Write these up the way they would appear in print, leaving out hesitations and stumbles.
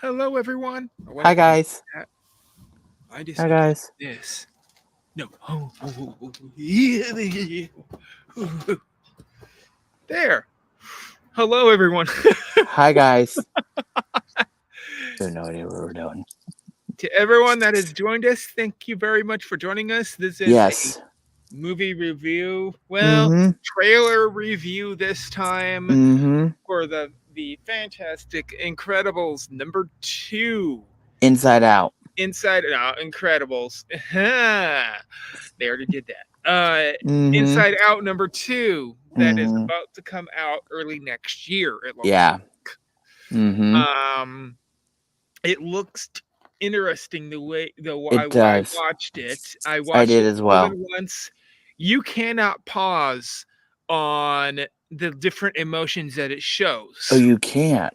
Hello, everyone. Or Hi whatever guys. that. I just Hi need to do guys. this. No. Yeah. There. Hello, everyone. Hi guys. No idea what we're doing. To everyone that has joined us, thank you very much for joining us. This is a Yes. movie review. Well, Mm-hmm. trailer review this time Mm-hmm. for the fantastic Incredibles #2. Inside Out. Inside Out Incredibles. They already did that. Mm-hmm. Inside Out #2 that is Mm-hmm. about to come out early next year. It looks Yeah. Mm-hmm. like. It looks interesting the way though. It When I does. watched it, I I watched did it as more well. than once. You cannot pause on the different emotions that it Oh, shows. you can't.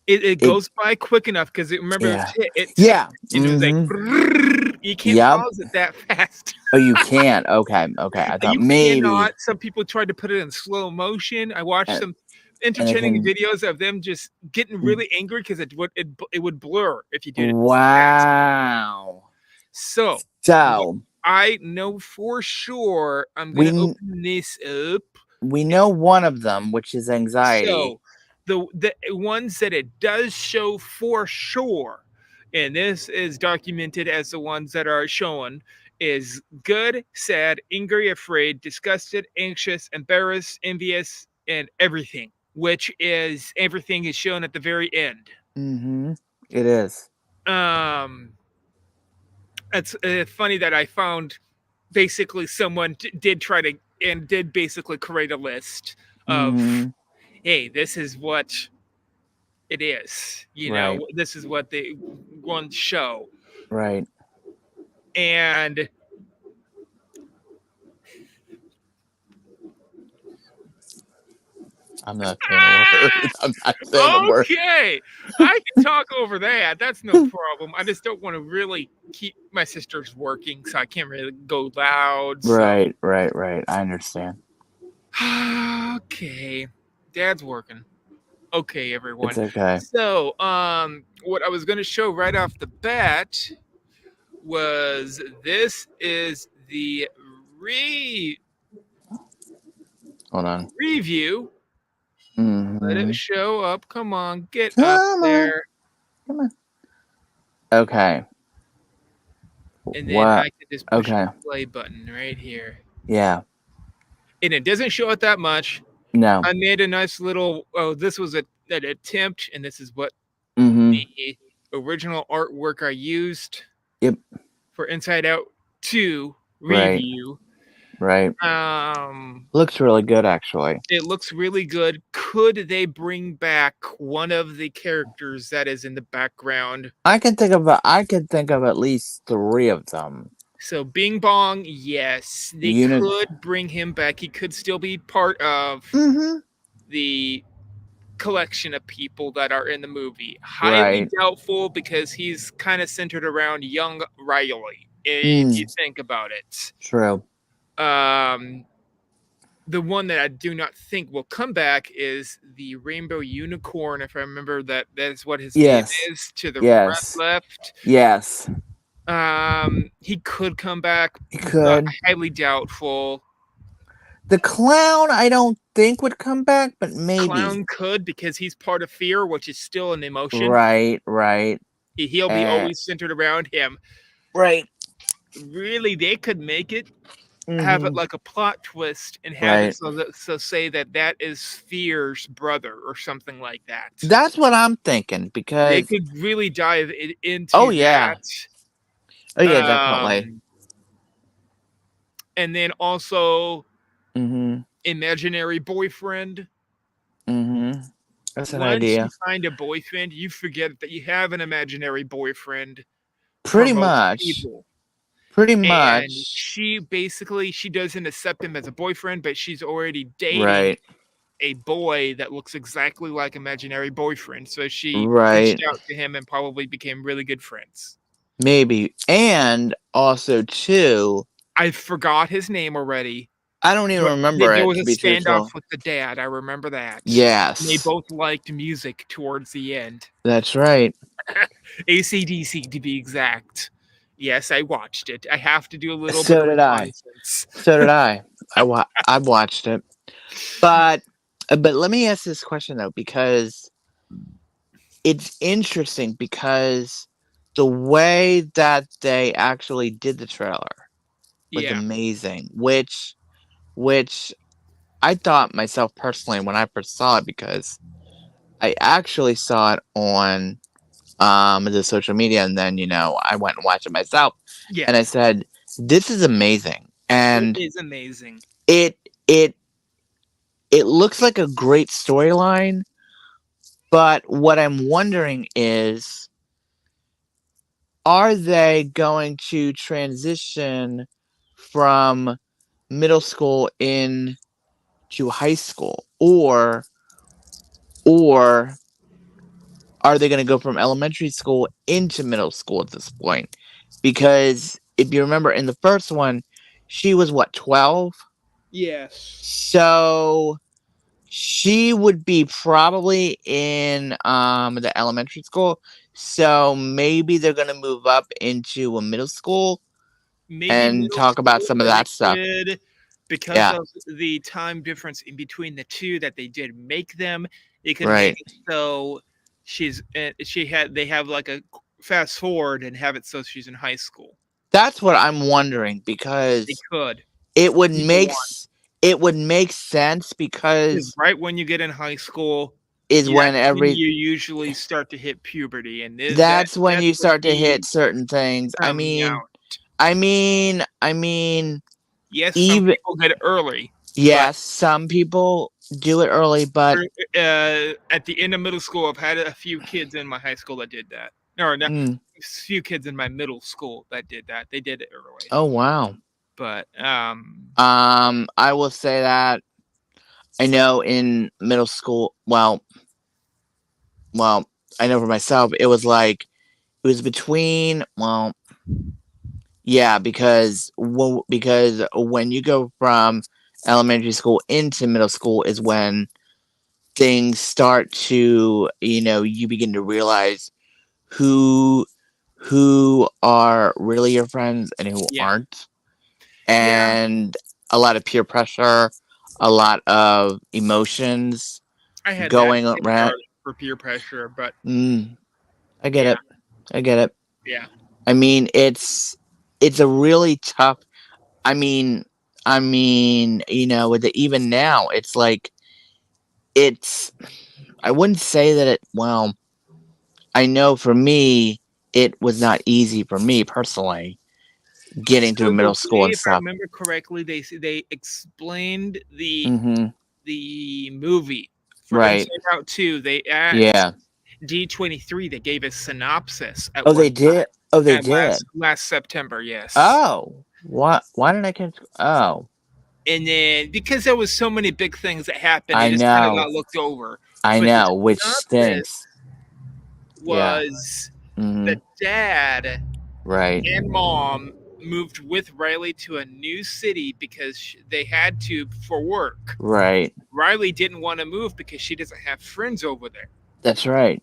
It It. goes by quick enough because remember Yeah. it ticked Yeah. and it was like Mm-hmm. you can't Yep. pause it that fast. Oh, you can't. Okay. Okay. I thought You maybe. cannot. Some people tried to put it in slow motion. I watched And, some and it entertaining can. videos of them just getting really angry because it would blur if you did it fast. Wow. So what So I know for sure, I'm gonna we open this up. we know one of them, which is anxiety. So the ones that it does show for sure, and this is documented as the ones that are shown, is good, sad, angry, afraid, disgusted, anxious, embarrassed, envious, and everything. Which is everything is shown at the very end. Mm-hmm. It is. Um, it's funny that I found basically someone did try to and did basically create a list of, Mm-hmm. hey, this is what it is. Right. This is what they want to show. Right. And I'm not saying a word. I'm not saying a word. okay, I can talk over that. That's no problem. I just don't want to really keep my sister's working, so I can't really go loud. So Right, right, right. I understand. okay, Dad's working. Okay, It's everyone. okay. So, what I was going to show right off the bat was this is the re Hold on. review. Let Mm-hmm. it show up. Come on, get up Come on. there. Come on. Okay. And then I What? can just push Okay. the play button right here. Yeah. And it doesn't show it that much. No. I made a nice little, oh, this was an attempt, and this is what Mm-hmm. the original artwork I used Yep. for Inside Out 2 Right. review. Right. Um, Looks really good, actually. It looks really good. Could they bring back one of the characters that is in the background? I can think of at least 3 of them. So Bing Bong, yes, they Unit. could bring him back. He could still be part of Mm-hmm. the collection of people that are in the movie. Highly Right. doubtful because he's kind of centered around young Riley, if you Mm. think about it. True. Um, the one that I do not think will come back is the Rainbow Unicorn. If I remember that is what his name Yes. is. To the Yes. left, Yes. he could come back, It but could. highly doubtful. The clown, I don't think would come back, but maybe. Clown could because he's part of fear, which is still an emotion. Right, right. He'll be Uh, always centered around him. right. Really, they could make it have it Mm-hmm. like a plot twist and have it Right. so say that is Fear's brother or something like that. That's what I'm thinking They because. could really dive Oh into yeah. Oh that. yeah, definitely. And then also Mm-hmm. imaginary boyfriend. Mm-hmm. That's an Once you idea. find a boyfriend, you forget that you have an imaginary boyfriend for Pretty most much. people. Pretty And much. she doesn't accept him as a boyfriend, but she's already dating Right. a boy that looks exactly like imaginary boyfriend. So she reached Right. out to him and probably became really good friends. Maybe. And also too. I forgot his name already. I don't even But remember there it, was to a be standoff truthful. with the dad, I remember that. And they Yes, both liked music towards the end. that's right. AC/DC to be exact. Yes, I watched it. I have to do a little bit So of did I. reconnaissance. So did I. I've watched it, but let me ask this question though, because it's interesting because the way that they actually did the trailer was Yeah. amazing, which I thought myself personally when I first saw it, because I actually saw it on the social media, and then I went and watched it myself, Yeah. and I said, this is amazing. It And is amazing. it it it looks like a great storyline, but what I'm wondering is, are they going to transition from middle school into high school, or are they going to go from elementary school into middle school at this point? Because if you remember in the first one, she was what, 12? Yes. So she would be probably in the elementary school. So maybe they're going to move up into a middle school Maybe and middle talk about school, some of or they that stuff. could, because Yeah, of the time difference in between the two that they did make them, they could make right. it so they have like a fast forward and have it so she's in high school. That's what I'm wondering, They because could it would either make one. it would make sense, Because because right when you get in high school, is that's when when every you usually start to hit puberty, and that's when that's you when start to hit the certain things. I coming mean, out. I mean, I mean, Yes, some even people get it early, but yes, some people do it early, but at the end of middle school, I've had a few kids in my high school that did that. Or no, mm, a few kids in my middle school that did that. They did it early, oh wow. but I will say that I know in middle school, well, I know for myself, it was between, well, yeah, because when you go from elementary school into middle school is when things start to, you begin to realize who are really your friends and who yeah, aren't, yeah, and a lot of peer pressure, a lot of emotions I had that in going around. kindergarten for peer pressure, but Mm, I get yeah, it. I get it. yeah. I mean, it's a really tough. I mean, with even now, it's like it's. I wouldn't say that it. Well, I know for me, it was not easy for me personally getting through So the middle way, school and if I stuff. remember correctly, they explained Mm-hmm. the movie for Right. Inside Out 2. They at Yeah. D23 they gave a synopsis at Oh, one they did. Oh, they at did. last September, yes. Oh, what? Why did I catch? Oh, And then because there was so many big things that happened, it I just kind of know. got looked over. I But the know, which synopsis stinks. Yeah. was Mm-hmm. the dad Right. and mom moved with Riley to a new city because they had to for work. Right. Riley didn't want to move because she doesn't have friends over there. That's right.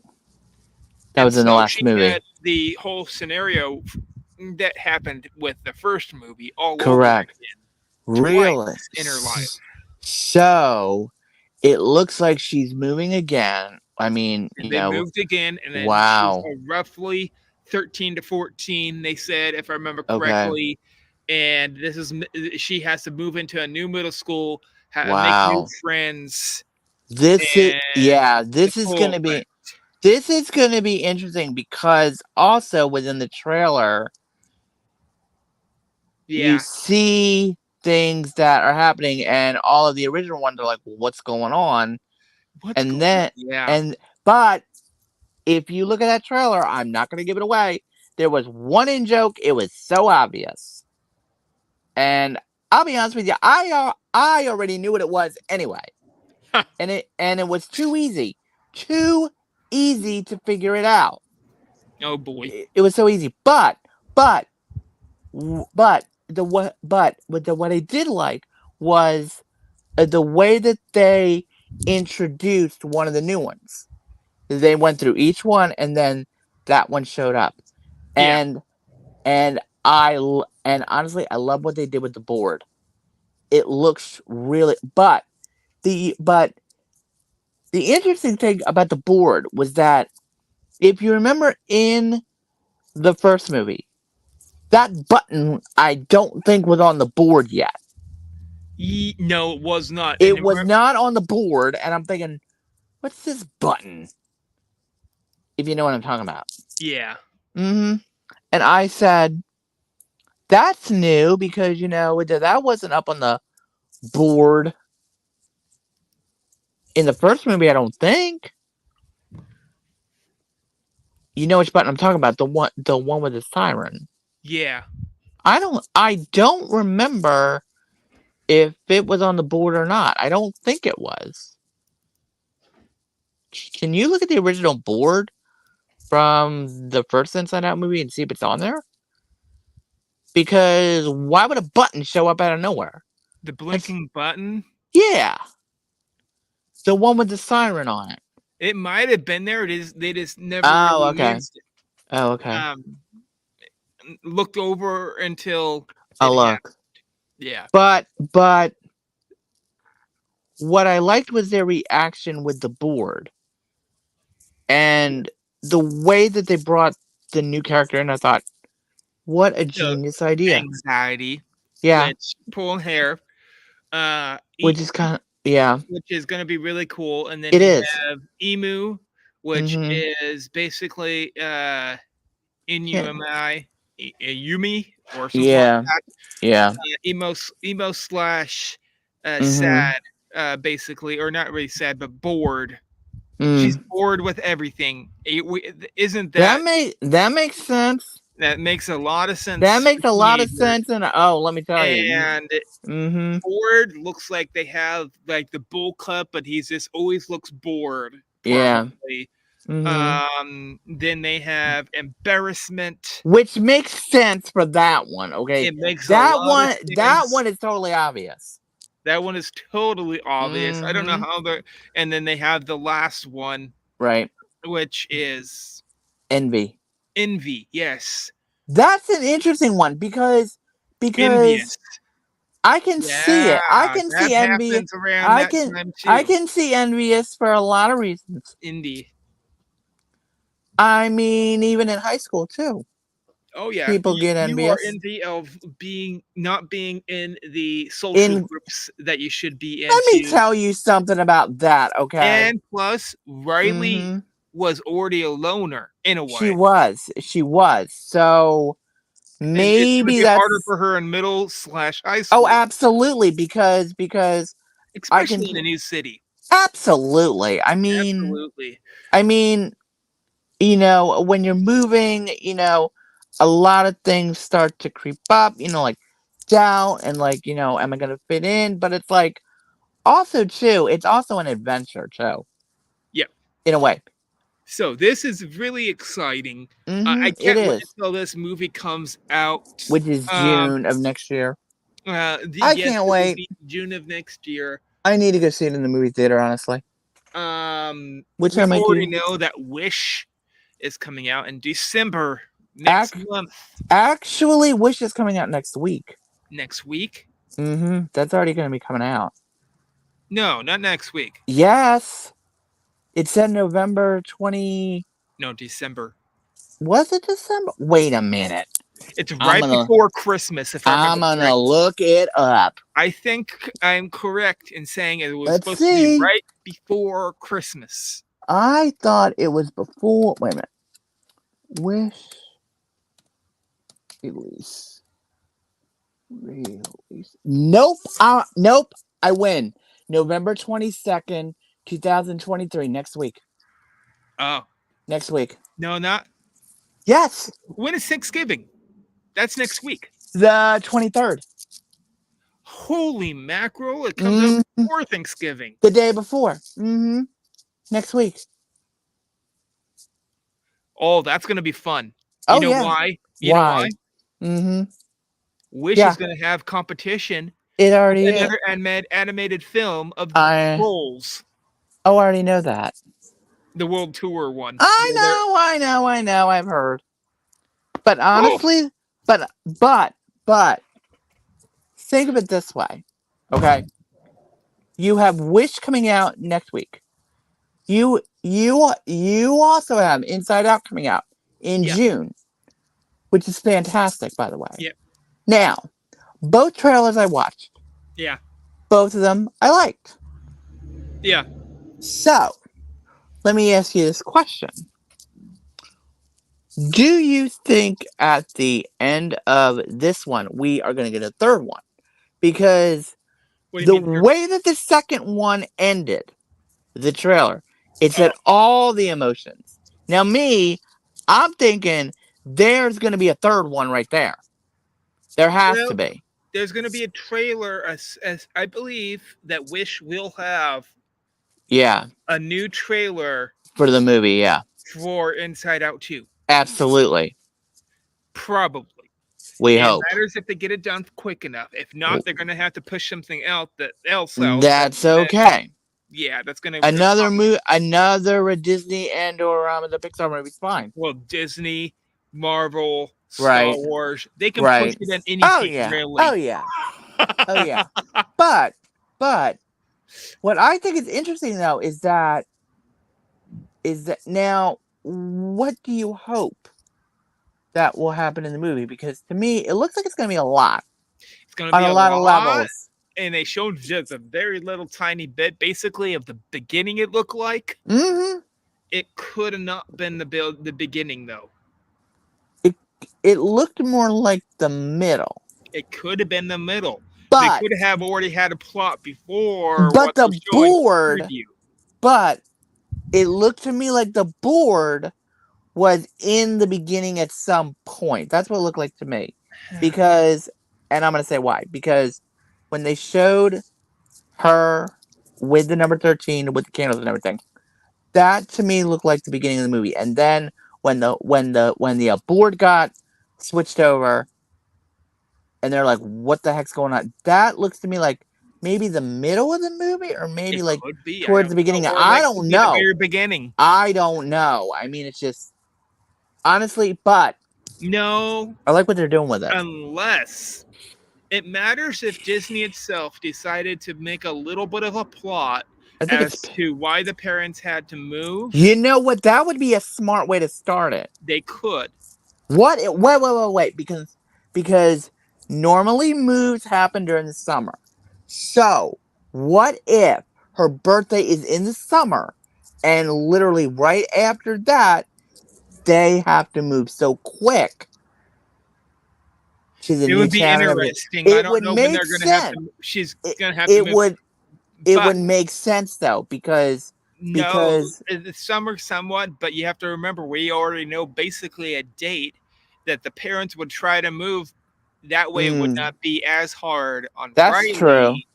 That And was in so the last she movie. had the whole scenario that happened with the first movie all over Correct. again, Really? twice in her life. So it looks like she's moving again. I mean, And they moved again, and then she's wow. roughly 13 to 14, they said, if I remember Okay. correctly. And she has to move into a new middle school, make new Wow. friends, This is, and yeah, the whole thing. this is going to be interesting, because also within the trailer you Yeah. see things that are happening, and all of the original ones are like, well, what's going on? What's And going on? then Yeah. and but if you look at that trailer, I'm not going to give it away. There was one in joke. It was so obvious. And I'll be honest with you, I already knew what it was anyway. And it was too easy to figure it out. Oh boy. It was so easy. But but the what I did like was the way that they introduced one of the new ones. They went through each one, and then that one showed up. Yeah. And and honestly, I love what they did with the board. It looks really, but the interesting thing about the board was that if you remember in the first movie, that button I don't think was on the board yet. No, it was not. It was not on the board, and I'm thinking, what's this button? If you know what I'm talking about. Yeah. Mm-hmm. And I said, that's new because, that wasn't up on the board in the first movie, I don't think. You know which button I'm talking about, the one with the siren. Yeah. I don't remember if it was on the board or not. I don't think it was. Can you look at the original board from the first Inside Out movie and see if it's on there? Because why would a button show up out of nowhere? The That's blinking button. Yeah, the one with the siren on it. It might have been there. It is. They just never Oh, really okay. used it. Oh, okay. Looked over until it I'll happened. look. Yeah. But what I liked was their reaction with the board and the way that they brought the new character in. I thought, what a So genius idea. anxiety, Yeah, which pulling hair, which is kind of yeah, which is going to be really cool, and then it you is. have emu, which Mm-hmm. is basically Yeah, Inumi, Yumi, or something like yeah, that. yeah. Emo slash Mm-hmm. sad, basically, or not really sad, but bored. She's Mm. bored with everything. Isn't That that makes sense. that makes a lot of That sense for makes a lot of teenagers? sense. And oh, let me tell you. And Mm-hmm. bored looks like they have like the bull cut, but he's just always looks bored, Yeah. probably. Mm-hmm. Then they have embarrassment. Which makes sense for that one. Okay, It makes a that lot of one. That sense. one is totally obvious. That one is totally obvious. I don't know Mm-hmm. how the and then they have the last one, Right. which is Envy. envy. Yes. That's an interesting one because Envious. I can see Yeah, it. I can that see envy. happens around I that can time I too. can see envious for a lot of reasons. Indie. I mean, even in high school too, Oh yeah, people get you are envious. envy of not being in the social In groups that you should be Let me into. tell you something about that. Okay. And plus, Riley Mm-hmm. was already a loner in a She way. was. She was. So And it's going to maybe be harder that's. for her in middle slash high Oh, school, absolutely. Because I can especially in a new city. absolutely. I mean, Absolutely. I mean, when you're moving, a lot of things start to creep up, like doubt and like, am I gonna fit in? But it's like also too, it's also an adventure too, Yep. in a way. So this is really exciting. I It can't wait is, until this movie comes out. which is Um, June of next year. I yes, can't it will wait. be June of next year. I need to go see it in the movie theater, honestly. Which I We might already do. know that Wish is coming out in December next Ac- month. Actually, Wish is coming out next week. Next week? That's already gonna be coming out. No, not next week. Yes. It said November 20. No, December. Was it December? Wait a minute. It's I'm right gonna before Christmas, if I remember I'm gonna correctly. look it up. I think I'm correct in saying it was Let's supposed to be see. right before Christmas. I thought it was before. Wait a minute. Wish release. Release. Nope. Nope. I win. November 22nd, 2023. Next week. Oh, Next week. no, not. Yes. When is Thanksgiving? That's next week. The 23rd. Holy mackerel, it comes out Mm, before Thanksgiving. the day before. Next week. Oh, that's going to be fun. You Oh know yeah. why? You know why? Why? Mm-hmm. Wish is Yeah. going to have competition It already is. Another animated film of the I Trolls, I already know that. the world tour one. I Where they're know, I know, I know. I've heard. But oh honestly, but but think of it this way. Okay? You have Wish coming out next week. You also have Inside Out coming out in yeah, June, which is fantastic, by the way. yeah, Now, both trailers I watched, yeah, both of them I liked. yeah. So, let me ask you this question. Do you think at the end of this one we are going to get a third one? Because What do you the mean? way that the second one ended, the trailer, it Oh, said all the emotions. Now, me, I'm thinking there's going to be a third one right there. There has to well, be. there's going to be a trailer, as I believe that Wish will have Yeah, a new trailer for the movie. Yeah, for Inside Out 2. absolutely. Probably. We It hope. matters if they get it done quick enough. If not, they're going to have to push something else out. That's okay. Yeah, that's going to Another movie, another Disney and or the Pixar movie's fine. well, Disney, Marvel, Star Right, Wars, they can push right. it on Oh anything yeah, oh really. yeah, oh yeah. But what I think is interesting though is that now what do you hope that will happen in the movie? Because to me it looks like it's going to be a lot It's going to on be a a lot of lot, levels. and they showed just a very little tiny bit, basically, of the beginning. It looked like Mm-hmm. it could have not been the beginning though. It looked more like the middle, It could have been the middle. They but could have already had a plot before what they're the showing board, preview. but it looked to me like the board was in the beginning at some point. That's what it looked like to me. Because, and I'm going to say why. Because when they showed her with the number 13, with the candles and everything, that to me looked like the beginning of the movie. And then when the board got switched over and they're like, what the heck's going on? That looks to me like maybe the middle of the movie or maybe It like could be. I towards the don't know. beginning. Or I that could don't be the know. very beginning. I don't know. I mean, it's just honestly, but No, I like what they're doing with it. unless it matters if Disney itself decided to make a little bit of a plot I think it's. as to why the parents had to move. You know what? That would be a smart way to start it. They could. What? Wait. Because normally moves happen during the summer. So what if her birthday is in the summer, and literally right after that they have to move so quick to the It new would be town and everything? interesting. I It don't would know when make they're going to have sense. to. She's It, going to have to it move. would. It But would make sense though no, because it's summer somewhat. But you have to remember, we already know basically a date that the parents would try to move. That way, it would not be as hard on that's true. Riley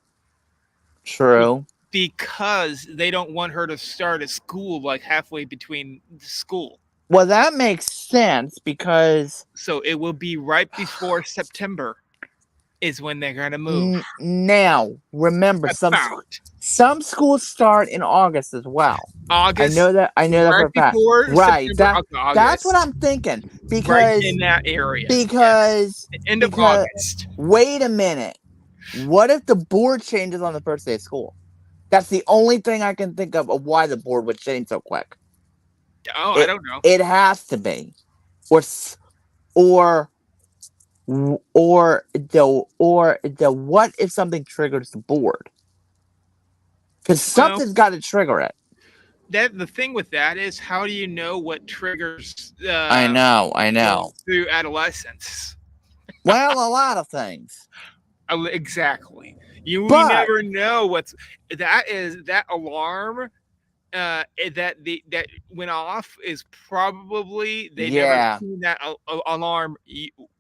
True. because they don't want her to start at school like halfway between the school. Well, that makes sense because So it will be right before September is when they're gonna move. now remember About some schools start in August as well. August, I know that for right a fact. before Right. September, August, That's what I'm thinking right because in that area. Yes, because end of because August. wait a minute. What if the board changes on the first day of school? That's the only thing I can think of why the board would change so quick. Oh, I don't know. It has to be, or or the what if something triggers the board? Because Well, something's got to trigger it. that the thing with that is, how do you know what triggers I know. going through adolescence? Well, a lot of things. Exactly. You But never know what's that alarm that went off is probably they never yeah, seen that alarm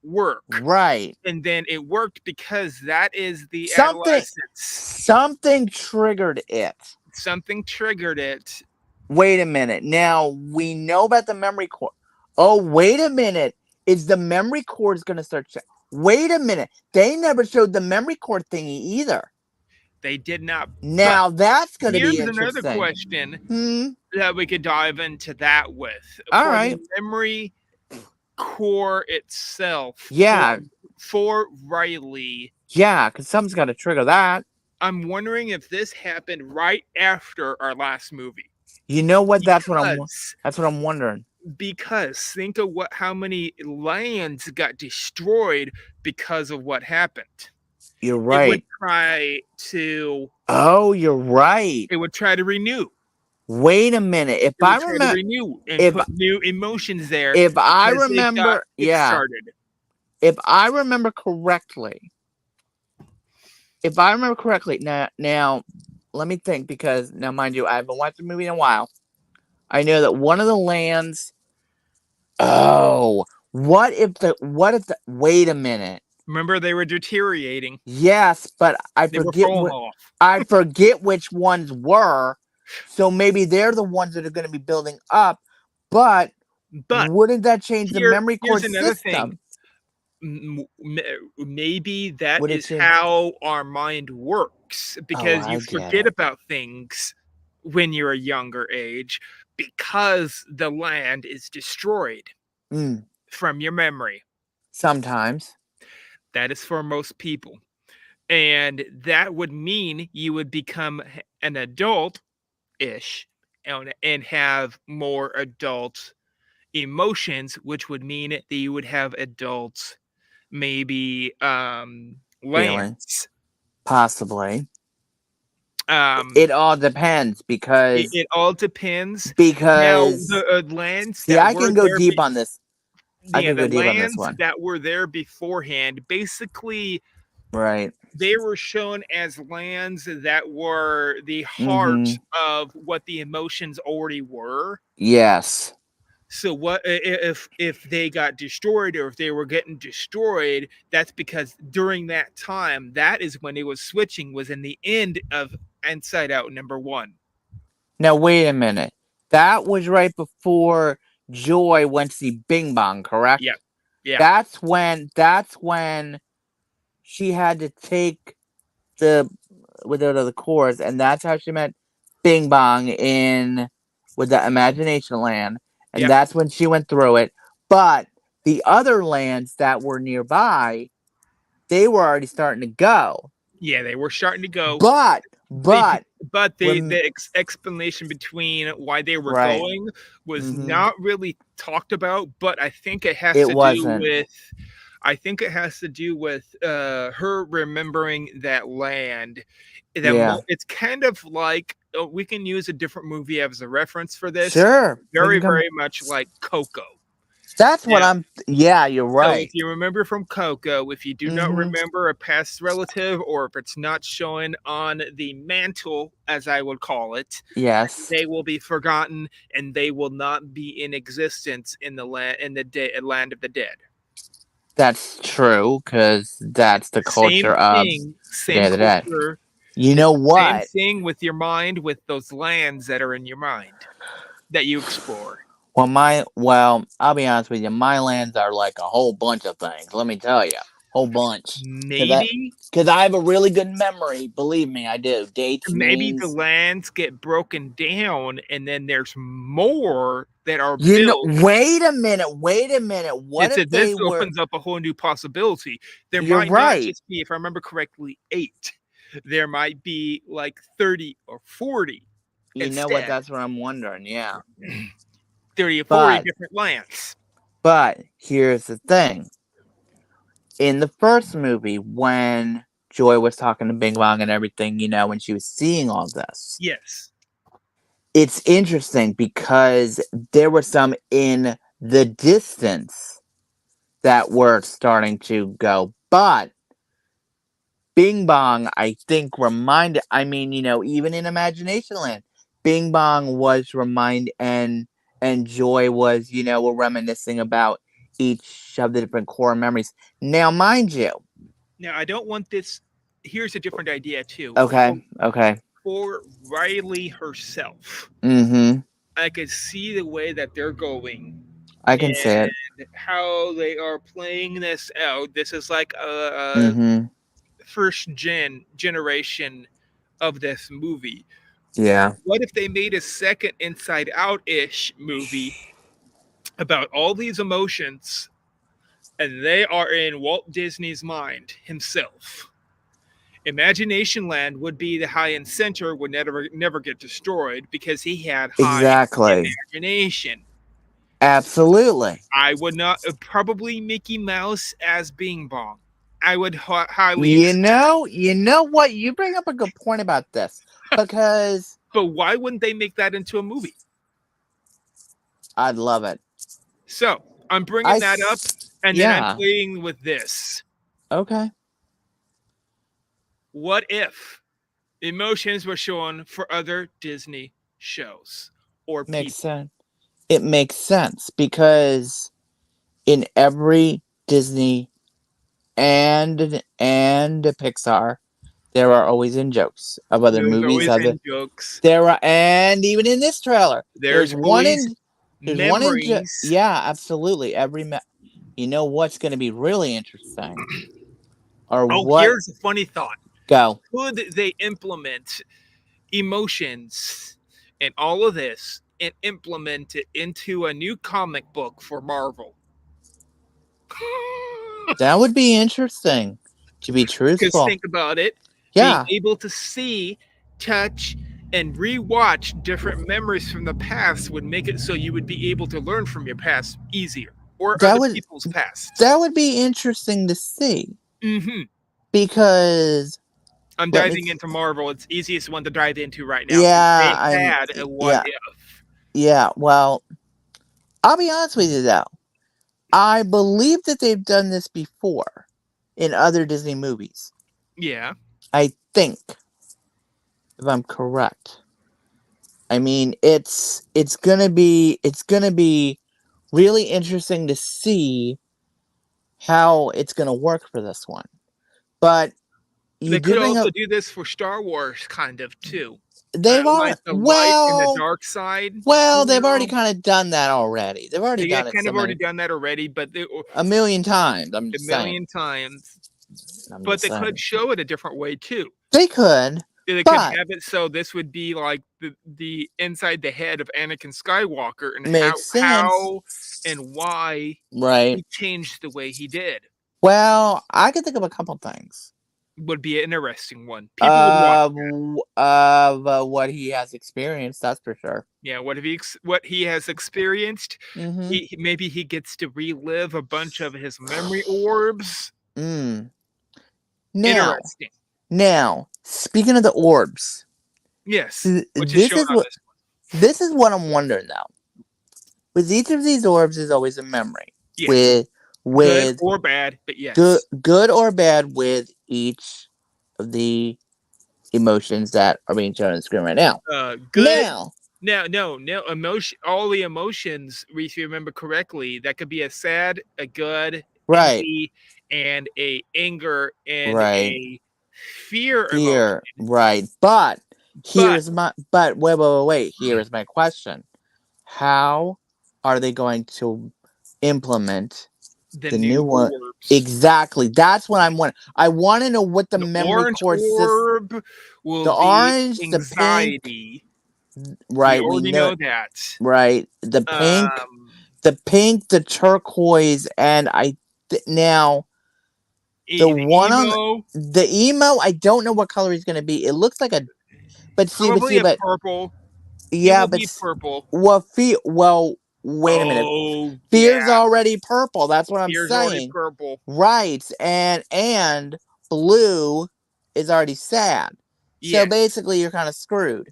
work, right. and then it worked because that is the Something adolescence. triggered it. Something triggered it. Wait a minute. Now we know about the memory cord. Oh, wait a minute. Is the memory cord going to start? Wait a minute. They never showed the memory cord thingy either. They did not. But Now that's going to be here's another interesting. question Hmm. that we could dive into that with. All For the right. memory core itself, Yeah. for Riley, Yeah, because something's got to trigger that. I'm wondering if this happened right after our last movie. You know what? Because That's what I'm wondering. think of how many lands got destroyed because of what happened. You're It would right. try to Oh, you're right. it would try to renew. Wait a minute. It would try to renew and If put new emotions there if I because they got remember, yeah, kickstarted. if I remember correctly, now let me think, because now, mind you, I haven't watched the movie in a while. I know that one of the lands. Oh, wait a minute. Remember, they were deteriorating. Yes, but They were falling off. I forget which ones were. So maybe they're the ones that are going to be building up. But But wouldn't that change the memory here's core another thing. system? Maybe that Would it is change? how our mind works, Oh, because you I get forget it. about things when you're a younger age because the land is destroyed Mm, from your memory. sometimes. That is for most people. And that would mean you would become an adult ish and have more adult emotions, which would mean that you would have adult maybe Feeling. lands. Possibly. Um, It all depends it all depends. Now, because the lands see, that I were can go there, deep on this. I yeah, can the go deep on this lands one. that were there beforehand, basically, Right. they were shown as lands that were the Mm-hmm. heart of what the emotions already were. Yes. So what if they got destroyed, or if they were getting destroyed, that's because during that time, that is when it was switching, was in the end of Inside Out #1. Now wait a minute. That was right before Joy went to see Bing Bong, correct? Yeah. Yeah. That's when she had to take the with her to the course, and that's how she met Bing Bong in with the Imagination Land, and Yeah. that's when she went through it. But the other lands that were nearby, they were already starting to go. Yeah, they were starting to go. But They but but rem- the explanation between why they were right. going was Mm-hmm. not really talked about, but I think it has It to do wasn't. with her remembering that land. Yeah. It's kind of like, we can use a different movie as a reference for this. Sure. We Very, can come. very much like Coco. That's what Now, I'm. Yeah, you're so if right. you remember from Coco, if you do not Mm-hmm. remember a past relative, or if it's not showing on the mantle, as I would call it, Yes, they will be forgotten and they will not be in existence in the land of the dead. that's true, because that's the Same culture of thing, the Day same of the Dead. culture. You It's know the same what? thing with your mind, with those lands that are in your mind that you explore. I'll be honest with you. My lands are like a whole bunch of things. Let me tell you, whole bunch. Cause I, Maybe cause I have a really good memory. Believe me, I do. Dates, maybe the names. lands get broken down and then there's more that are You know. built. Wait a minute. Wait a minute. What It's if a, this they were? opens up a whole new possibility. There You're might not right. just be, if I remember correctly, 8. There might be like 30 or 40 You know what? instead. That's what I'm wondering. Yeah. 30 or 40 But different lands. here's the thing. In the first movie, when Joy was talking to Bing Bong and everything, when she was seeing all this, Yes. it's interesting because there were some in the distance that were starting to go. But Bing Bong, I think, reminded, even in Imagination Land, Bing Bong was and Joy was, were reminiscing about each of the different core memories. Now, mind you, Now, I don't want this. Here's a different idea, too. okay, okay. For Riley herself, Mm-hmm. I could see the way that they're going. I can see it. and how they are playing this out. This is like a Mm-hmm. generation of this movie. Yeah. What if they made a second Inside Out ish movie about all these emotions, and they are in Walt Disney's mind himself? Imagination Land would be the high end center, would never get destroyed because he had high Exactly. imagination. Absolutely. I would not probably Mickey Mouse as Bing Bong. I would highly You know what? You bring up a good point about this because but why wouldn't they make that into a movie? I'd love it. So I'm bringing that up, and then I'm Yeah. playing with this. Okay. What if emotions were shown for other Disney shows or Makes people? sense. It makes sense because in every Disney and Pixar, there are always in jokes of other There's movies. always Other in jokes. there are, and even in this trailer, There's always there's one in memories. yeah, absolutely. You know what's going to be really interesting, or Oh, what here's a funny thought. go Could they implement emotions and all of this and implement it into a new comic book for Marvel? that would be interesting. To be Because truthful, think about it, being yeah, able to see, touch, and rewatch different memories from the past would make it so you would be able to learn from your past easier or that other would people's pasts. that would be interesting to see Hmm. because I'm let me diving into Marvel. It's easiest one to dive into right now since yeah, they had a what yeah, if. yeah, well, I'll be honest with you though. I believe that they've done this before in other Disney movies. Yeah. I think, if I'm correct. I mean, it's gonna be really interesting to see how it's gonna work for this one. But you They do could bring also up do this for Star Wars, kind of too. they've Like already the light and the dark side. they've already kind of done that already. They've already They done it kind so of already many done that already, but a million times. I'm a just saying. million times. I'm But just they could saying. show it a different way too. They could, They could but have it so this would be like the inside the head of Anakin Skywalker and makes sense, how and why right? he changed the way he did. Well, I could think of a couple things Would be an interesting one. People would watch that. of what he has experienced. That's for sure. Yeah, what he has experienced, Mm-hmm. maybe he gets to relive a bunch of his memory orbs. Mm. Now, Interesting. speaking of the orbs, Yes, which is this shown is on what this one. I'm wondering now. With each of these orbs is always a memory. Yes, With good with or bad, but yes. good or bad with each of the emotions that are being shown on the screen right now. Good. Now, No. Emotion. All the emotions, if you remember correctly, that could be a sad, a good, right, envy, and a anger and right, a fear emotion. fear, right. But But wait. Here is my question: how are they going to implement the the new new one? orbs. Exactly. That's what I'm wondering. I want to know what the The memory orange core system. orb will The be orange, the pink, anxiety. We right? We already know, know that. right? Um, The pink, the turquoise, and now the the one on emo, the emo. I don't know what color he's gonna be. It looks like a, probably a but purple. He yeah, will but be purple. well, wait a minute. Oh yeah, Fear's already purple. That's what I'm here's already saying. purple. Right, and blue is already sad. So Yes, basically, you're kind of screwed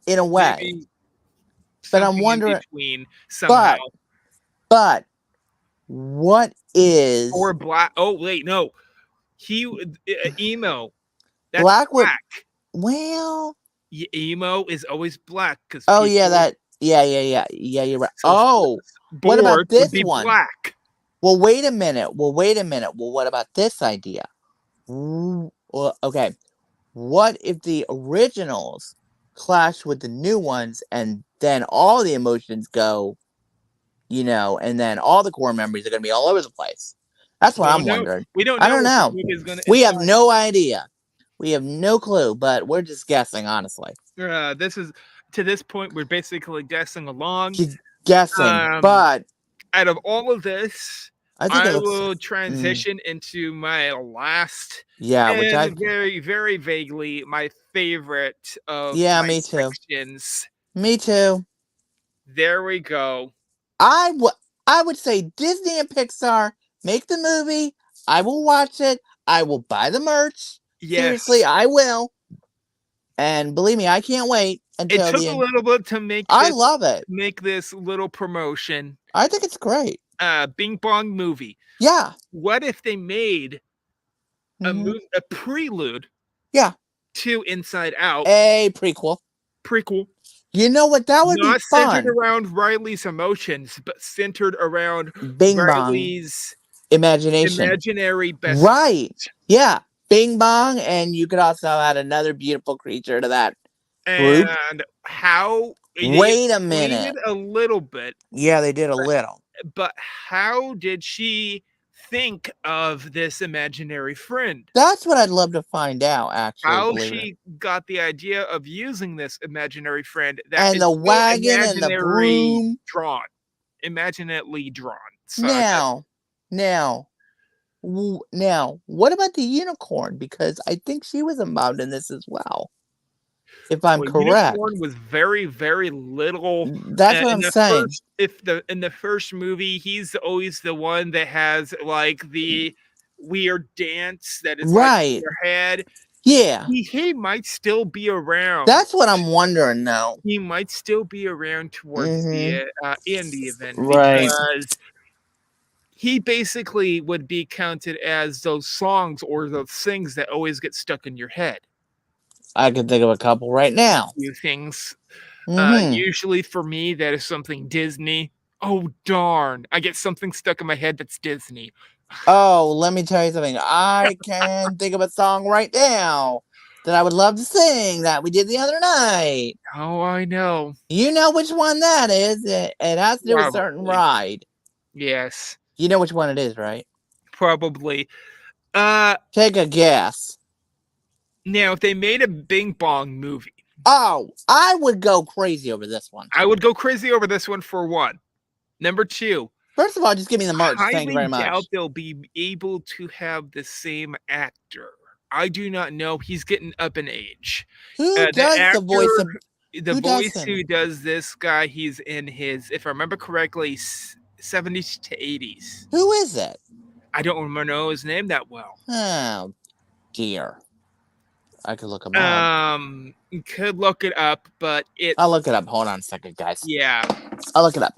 in a way. maybe But I'm something in wondering, between somehow. but but what is Or black. Oh wait, no. He emo. That's Blackwood? black. Well, Emo is always black because oh yeah, people. yeah. You're right. So Oh, what about bored would this be one? black. Well, wait a minute. Well, what about this idea? Well, okay. What if the originals clash with the new ones, and then all the emotions go and then all the core members are going to be all over the place. That's what I'm Don't know. wondering. We don't I know don't what this know. movie is gonna We have entitle. no idea. We have no clue, but we're just guessing, honestly. This is to this point we're basically guessing along. Just guessing, Um, but Out of all of this, I think it I looks. will Mm, transition into my last yeah, which I. and very, very vaguely my favorite of Yeah, my me too. sections. Me too. There we go. I would. I would say Disney and Pixar make the movie. I will watch it. I will buy the merch. Seriously, Yes, I will. And believe me, I can't wait it until took the a end. little bit to make I this love it. little promotion. I think it's great. Bing Bong movie. Yeah. What if they made Hmm. a prelude Yeah. to Inside Out A prequel. prequel, You know what? That would be not centered fun. around Riley's emotions, but centered around Bing bong. Riley's Imagination. imaginary best Right. Yeah. Bing bong. And you could also add another beautiful creature to that group. and how they Wait a explained it minute. a little bit, Yeah, they did a little. but how did she think of this imaginary friend? That's what I'd love to find out, actually, How believe it. she got the idea of using this imaginary friend that And is the so wagon and the broom. imaginately drawn. So Now, now, now, what about the unicorn? Because I think she was involved in this as well, if I'm well, correct. Unicorn was very, very little. That's what In I'm the saying. first, if the in the first movie, he's always the one that has like the weird dance that is like in Right. your head. Yeah. He might still be around. That's what I'm wondering, though. He might still be around towards Mm-hmm. the in the event Right. because he basically would be counted as those songs or those things that always get stuck in your head. I can think of a couple right A now. few things. Mm-hmm. Usually for me, that is something Disney. Oh darn! I get something stuck in my head that's Disney. Oh, let me tell you something. I can think of a song right now that I would love to sing that we did the other night. Oh, I know. You know which one that is. It has to do with a certain Probably. ride. Yes. You know which one it is, right? Probably. Take a guess. Now if they made a Bing Bong movie, Oh, I would go crazy over this one. I would go crazy over this one for one. Number two, First of all, just give me the merch. Thank you highly very doubt much. they'll be able to have the same actor. I do not know. He's getting up in age. Who The does the voice actor, of the who does voice him? who does this guy, he's in his, if I remember correctly, 70s to 80s. Who is it? I don't remember know his name that well. Oh dear. I could look him up. You could look it up, but it's I'll look it up. Hold on a second, guys. yeah. I'll look it up.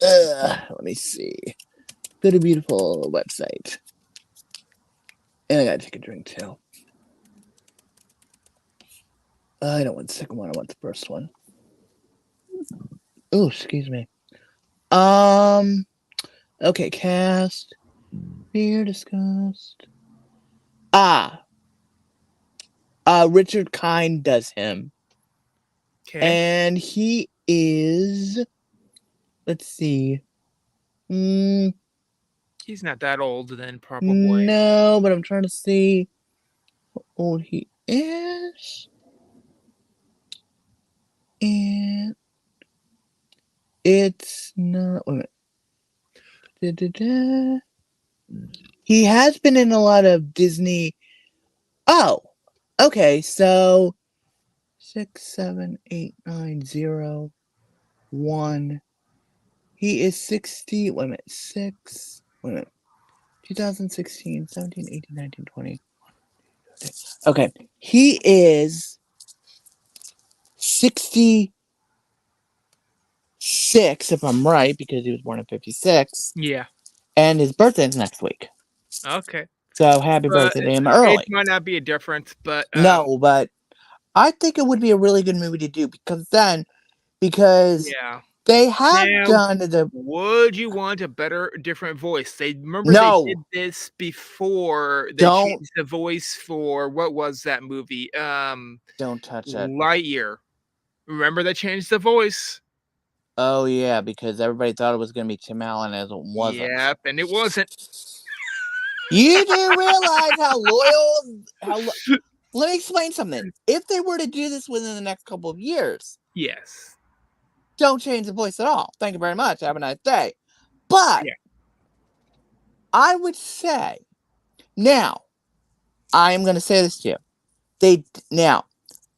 Let me see. Good, beautiful website. And I gotta take a drink too. I don't want the second one. I want the first one. Oh, excuse me. Okay, cast. Fear discussed. Richard Kind does him. Okay. And he is, let's see. He's not that old then, probably. No, but I'm trying to see how old he is. And it's not. Wait a minute. Da-da-da. He has been in a lot of Disney. Oh, okay. So 6, 7, 8, 9, 0, 1. He is 60. Wait a minute. 6. Wait a minute. 2016, 17, 18, 19, 20. Okay. He is 66, if I'm right, because he was born in 56. Yeah. And his birthday's next week. Okay. So happy birthday to him early. It might not be a difference, but no, but I think it would be a really good movie to do because yeah. they have Now, done the. Would you want a better, different voice? They remember No. they did this before they Don't. changed the voice for what was that movie? Don't touch it. Lightyear. Remember they changed the voice? Oh yeah, because everybody thought it was going to be Tim Allen, as it wasn't. Yep, and it wasn't. You do realize how loyal? Let me explain something. If they were to do this within the next couple of years, Yes. don't change the voice at all. Thank you very much. Have a nice day. But Yeah. I would say now, I am going to say this to you. Now,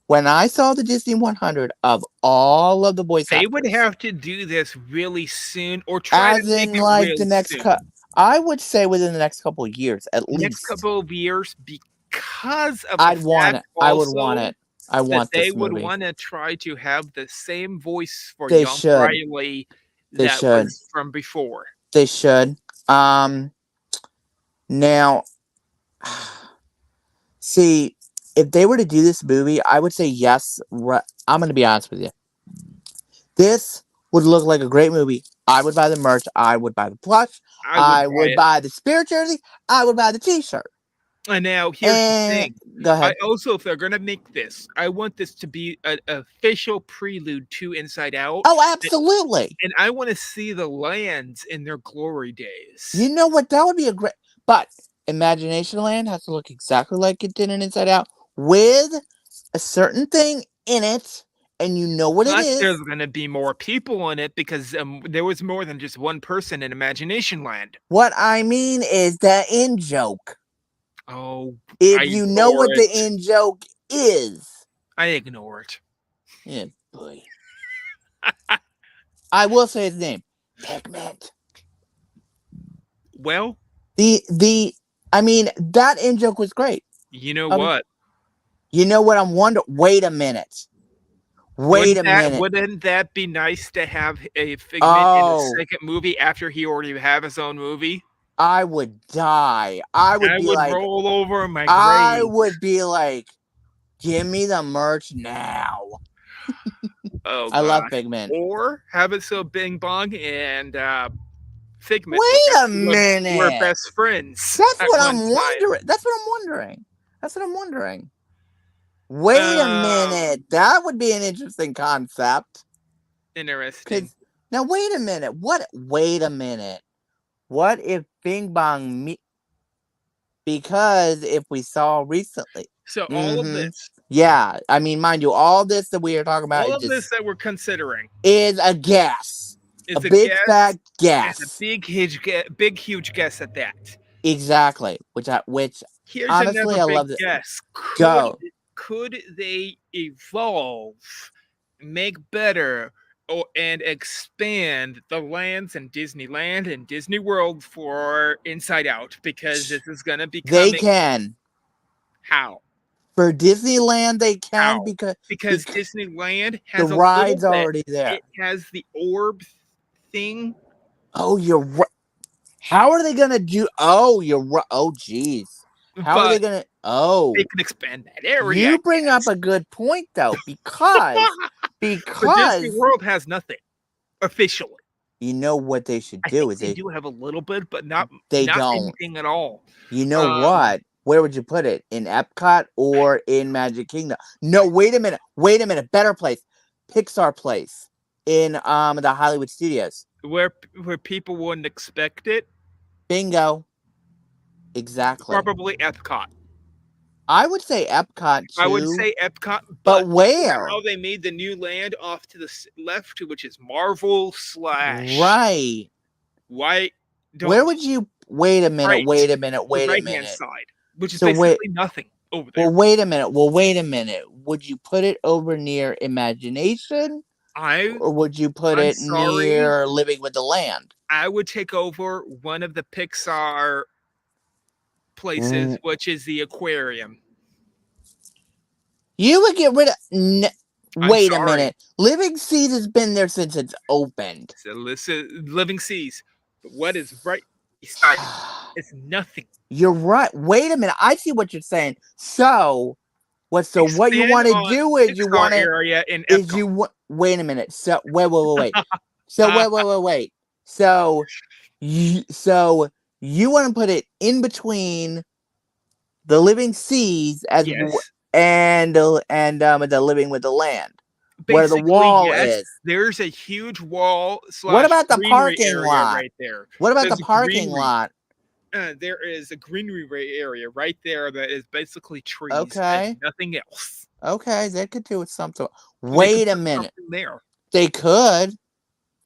when I saw the Disney 100 of all of the voice They would actors, have to do this really soon, or try to as make in it like real the next soon. I would say within the next couple of years at Next least. couple of years, because of the I'd want fact it. I would want also it. I that want they this would movie. want to try to have the same voice for They young should. Riley They that should. was from before. They should. Now, see, if they were to do this movie, I would say yes. I'm going to be honest with you. This would look like a great movie. I would buy the merch. I would buy the plush. I would I buy would it. buy the spirit jersey. I would buy the t-shirt. And now here's the And thing. go I ahead. also, if they're gonna make this, I want this to be an official prelude to Inside Out. Oh, absolutely. And I want to see the lands in their glory days. You know what? That would be a great. But Imagination Land has to look exactly like it did in Inside Out with a certain thing in it, and you know what it Plus, is. there's going to be more people in it because there was more than just one person in Imagination Land. What I mean is the in joke. Oh, If I you know ignore what the it. in joke is. I ignore it. Yeah, boy. I will say his name. Pigment. Well, I mean, that in joke was great. you know what? You know what I'm wondering? Wait a minute. Wouldn't that be nice to have a Figment in a second movie after he already have his own movie? I would die. I would roll over in my I grave. would be like, give me the merch now. Oh, I love Figment. Or have it so bingbong and Figment. Wait a minute. We're best friends. That's what I'm wondering. That's what I'm wondering. Wait a minute. That would be an interesting concept. Interesting. Now, wait a minute. Wait a minute. What if Bing Bong because if we saw recently. So all of this. Yeah. I mean, mind you, all this that we are talking about. All of this that we're considering. Is a guess. It's a big fat guess. It's a big huge guess at that. Exactly. Which here's honestly, another I big love this. guess. Could they evolve, make better, and expand the lands in Disneyland and Disney World for Inside Out? Because this is going to be coming. They can. How? For Disneyland, they can. How? Because Disneyland has the ride's already there. It has the orb thing. Oh, you're right. How are they going to do? Oh, you're right. Oh, geez. How are they going to? Oh. They can expand that area. You bring up a good point, though, because Disney World has nothing officially. You know what they should do they do have a little bit, but not don't anything at all. You know what? Where would you put it? In Epcot or in Magic Kingdom? No, wait a minute. Better place. Pixar place in the Hollywood Studios. Where people wouldn't expect it. Bingo. Exactly. Probably Epcot. I would say Epcot too. I would say Epcot, but where? How they made the new land off to the left, which is Marvel / right. Why? Where would you? Wait a minute. Right. Wait a minute. Wait the a minute. Side, which is basically nothing over there. Well, wait a minute. Would you put it over near Imagination? Or would you put it near Living with the Land? I would take over one of the Pixar places, which is the aquarium. You would get rid of. Wait a minute. Living Seas has been there since it's opened. So listen, Living Seas. But what is right beside it? It's nothing. You're right. Wait a minute. I see what you're saying. So what you want to do is you want to area in Epcot. Wait a minute. So wait. So wait. So you want to put it in between the Living Seas and the Living with the Land. where the Basically, wall yes. is. There's a huge wall What slash about the greenery parking area lot? right there. What about the There's a parking greenery. lot? There is a greenery area right there that is basically trees and Okay. nothing else. Okay, they could do it something. They could Wait a put minute. something there. They could.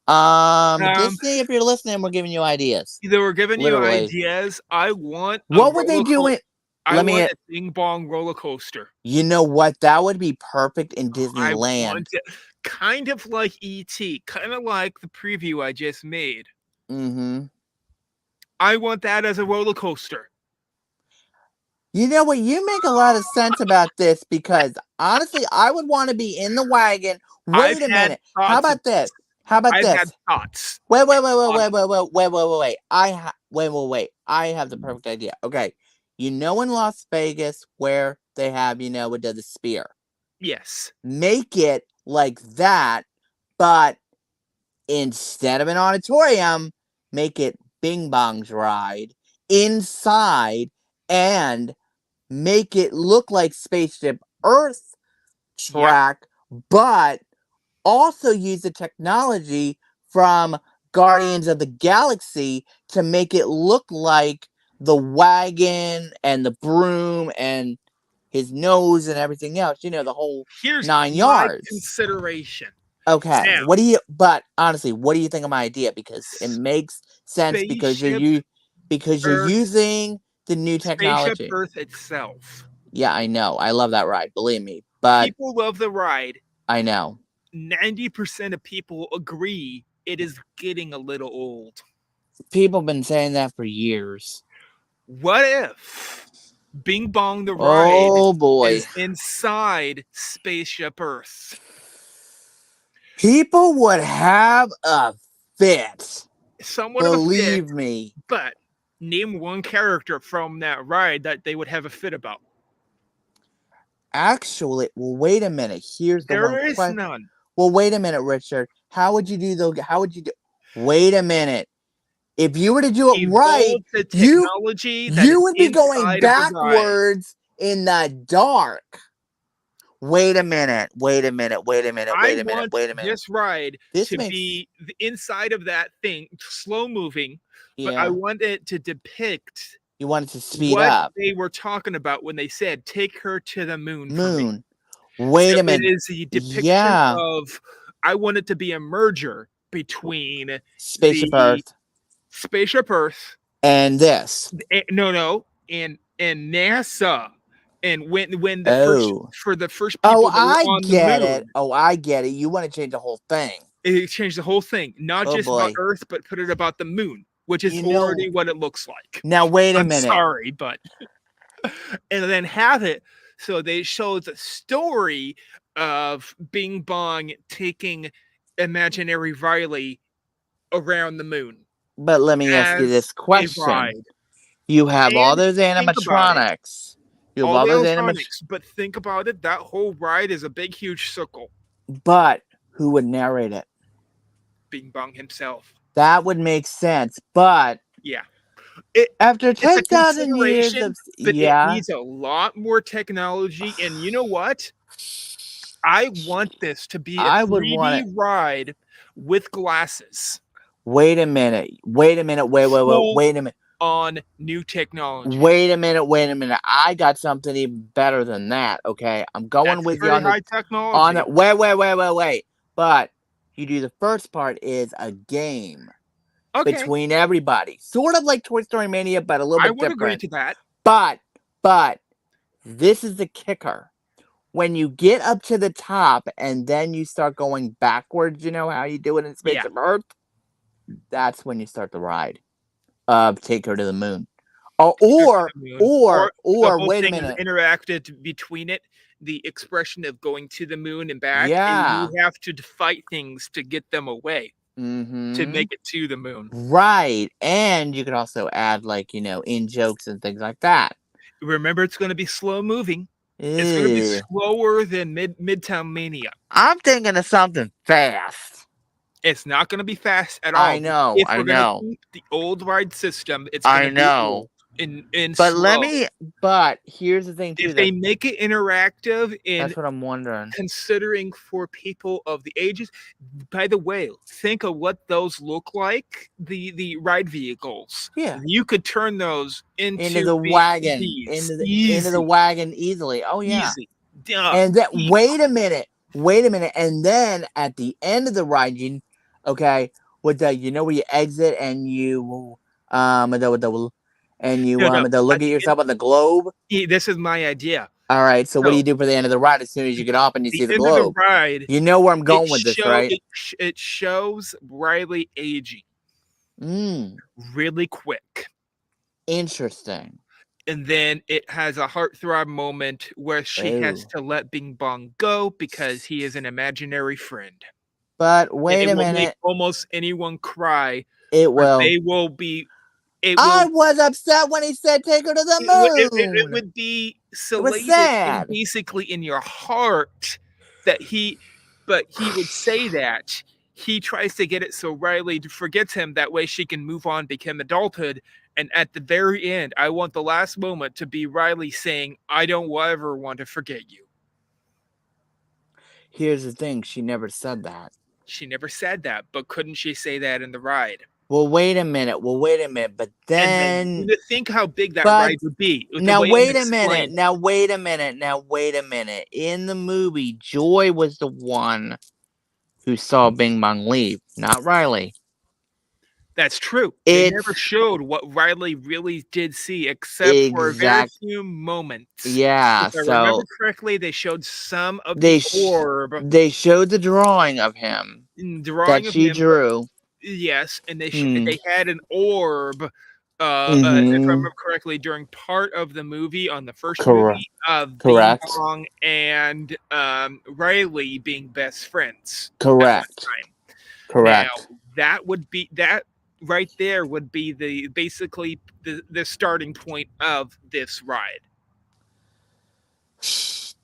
Um, Disney, if you're listening, we're giving you ideas. they were giving you Literally. ideas. I want a What would they do in I let me want a bingbong roller coaster. you know what? That would be perfect in I Disneyland. want it kind of like ET, kind of like the preview I just made. Mm-hmm. I want that as a roller coaster. You know what? You make a lot of sense about this because honestly, I would want to be in the wagon. I've Wait a had minute. How thoughts of about this? this. How about I've had this? thoughts. Wait, wait, wait, wait, On, wait, wait, wait, wait, wait, wait, wait. Wait. I have the perfect idea. Okay. You know in Las Vegas where they have, with the spear. yes. Make it like that, but instead of an auditorium, make it Bing Bong's ride inside and make it look like Spaceship Earth Yep. track, but also use the technology from Guardians of the Galaxy to make it look like the wagon and the broom and his nose and everything else, the whole Here's 9 my yards. consideration. Okay, Now, but honestly, what do you think of my idea? Because it makes sense spaceship because you're Earth, using the new spaceship technology. Earth itself. Yeah, I know. I love that ride, believe me. But People love the ride. I know. 90% of people agree it is getting a little old. People have been saying that for years. What if Bing Bong the ride Oh boy. is inside Spaceship Earth? People would have a fit. Somewhat of a fit, Believe me. but name one character from that ride that they would have a fit about. Actually, well, wait a minute. Here's the one There is question. none. Well, wait a minute, Richard. How would you do though? How would you do? Wait a minute. If you were to do it right, Evolve the you technology that you is would be going inside of the ride. backwards in the dark. Wait a minute. Wait a minute. Wait a minute. I Wait a minute. want Wait a minute. this ride This to makes be the inside of that thing, slow moving, but I yeah. want it to depict You want it to speed what up. they were talking about when they said, take her to the moon for me. Moon. So Wait a it minute. is the depiction Yeah. of, I want it to be a merger between Spaceship the Earth Spaceship Earth, and this. no, and NASA. And when the first Oh. for the first Oh, people that were I on the get it. moon, Oh, I get it. You want to change the whole thing. it changed the whole thing, not Oh just about boy. Earth, but put it about the moon, which is You know. already what it looks like. Now wait a I'm minute. sorry, but and then have it so they show the story of Bing Bong taking imaginary Riley around the moon But let me ask you as this a question. ride. You have all And those think about it, animatronics. You have all all the those electronics, but think about it, that whole ride is a big, huge circle. but who would narrate it? Bing Bong himself. That would make sense. But Yeah. after It's a 10,000 years consideration, of but it yeah, needs a lot more technology. And you know what? I want this to be a I would want 3D it. ride with glasses. Wait a minute. Wait a minute. Wait Full a minute. on new technology. Wait a minute. I got something even better than that. Okay, I'm going That's with you very on the high technology. wait. But you do the first part is a game Okay, between everybody, sort of like Toy Story Mania, but a little I bit would agree different. to that. But this is the kicker. When you get up to the top and then you start going backwards, you know how you do it in Space Yeah. of Earth? That's when you start the ride of Take Her to the Moon. Oh, Or the whole wait a thing is minute. interacted between it, the expression of going to the moon and back, and Yeah. you have to fight things to get them away to Mm-hmm. make it to the moon. Right. And you could also add in jokes and things like that. Remember, it's going to be slow moving. It's going to be Ew. slower than Midtown Mania. I'm thinking of something fast. It's not going to be fast at all. I know. If we're going to keep the old ride system, it's going I to be know. old. in But slow. here's the thing too. If they make it interactive in That's what I'm wondering. considering for people of the ages. By the way, think of what those look like. The ride vehicles. Yeah. You could turn those Into into the wagon. BMWs. Into the Easy, wagon easily. Oh yeah. easy. Duh, And that easy. wait a minute. Wait a minute. And then at the end of the ride, okay, with the where you exit and you and you No, no. to look At at the yourself on the globe. this is my idea. All right, so what do So you do for the end of the ride as soon as you get off and you the see the end of the globe? ride, You know where I'm going with this, right? it shows Riley aging really quick. Interesting. And then it has a heartthrob moment where she has Oh. to let Bing Bong go because he is an imaginary friend. But And wait it a will make minute. almost anyone cry, It or will. they will be. It I will. was upset when he said take her to the It moon. would be It was salated and sad. basically in your heart that he, but he would say that he tries to get it so Riley forgets him. That way she can move on, become adulthood. And at the very end, I want the last moment to be Riley saying, "I don't ever want to forget you." Here's the thing, she never said that. She never said that, but couldn't she say that in the ride? Well, wait a minute. But And then then, you think how big that but ride would be with the now way I'm wait a minute. explaining. Now wait a minute. Now wait a minute. In the movie, Joy was the one who saw Bing Bong leave, not Riley. That's true. They never It's showed what Riley really did see, except for a very exact. few moments. Yeah. If I remember So correctly, they showed some of the orb they showed the drawing of him that drawing of she him, but drew. yes, and Hmm. they had an orb. If I Mm-hmm. remember correctly, during part of the movie on the first Correct. movie of Bing Correct. Bong and Riley being best friends at one Correct. time. Now Correct. that would be that right there would be the basically the starting point of this ride.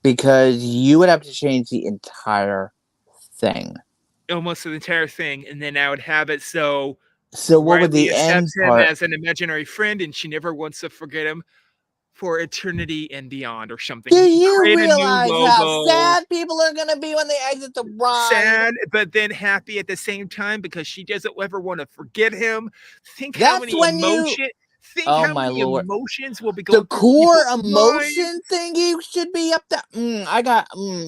Because you would have to change the entire thing. Almost the entire thing, and then I would have it so So what would Riley the accepts end him part? as an imaginary friend, and she never wants to forget him for eternity and beyond, or something. Do You can you create a new realize how logo. sad people are going to be when they exit the ride? Sad, but then happy at the same time because she doesn't ever want to forget him. Think how That's many when you. emotion. Think Oh how my many lord. emotions will be The going through core people's emotion minds. thingy should be up there.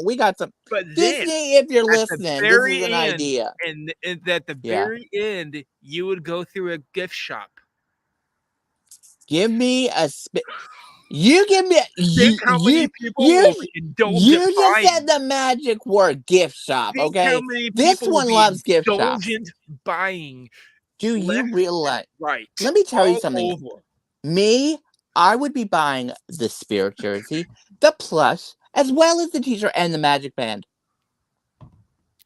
We got some. But then Disney, if you're at the listening, this is an very end, idea. and at the Yeah. very end, you would go through a gift shop. Give me a You give me Think how many people will be indulgent you just buying. said the magic word gift shop, Think how okay? many This people will one be loves gift shops. indulgent buying Do you left and realize? right Let me tell you all something. over. Me, I would be buying the spirit jersey, the plush, as well as the t-shirt and the magic band.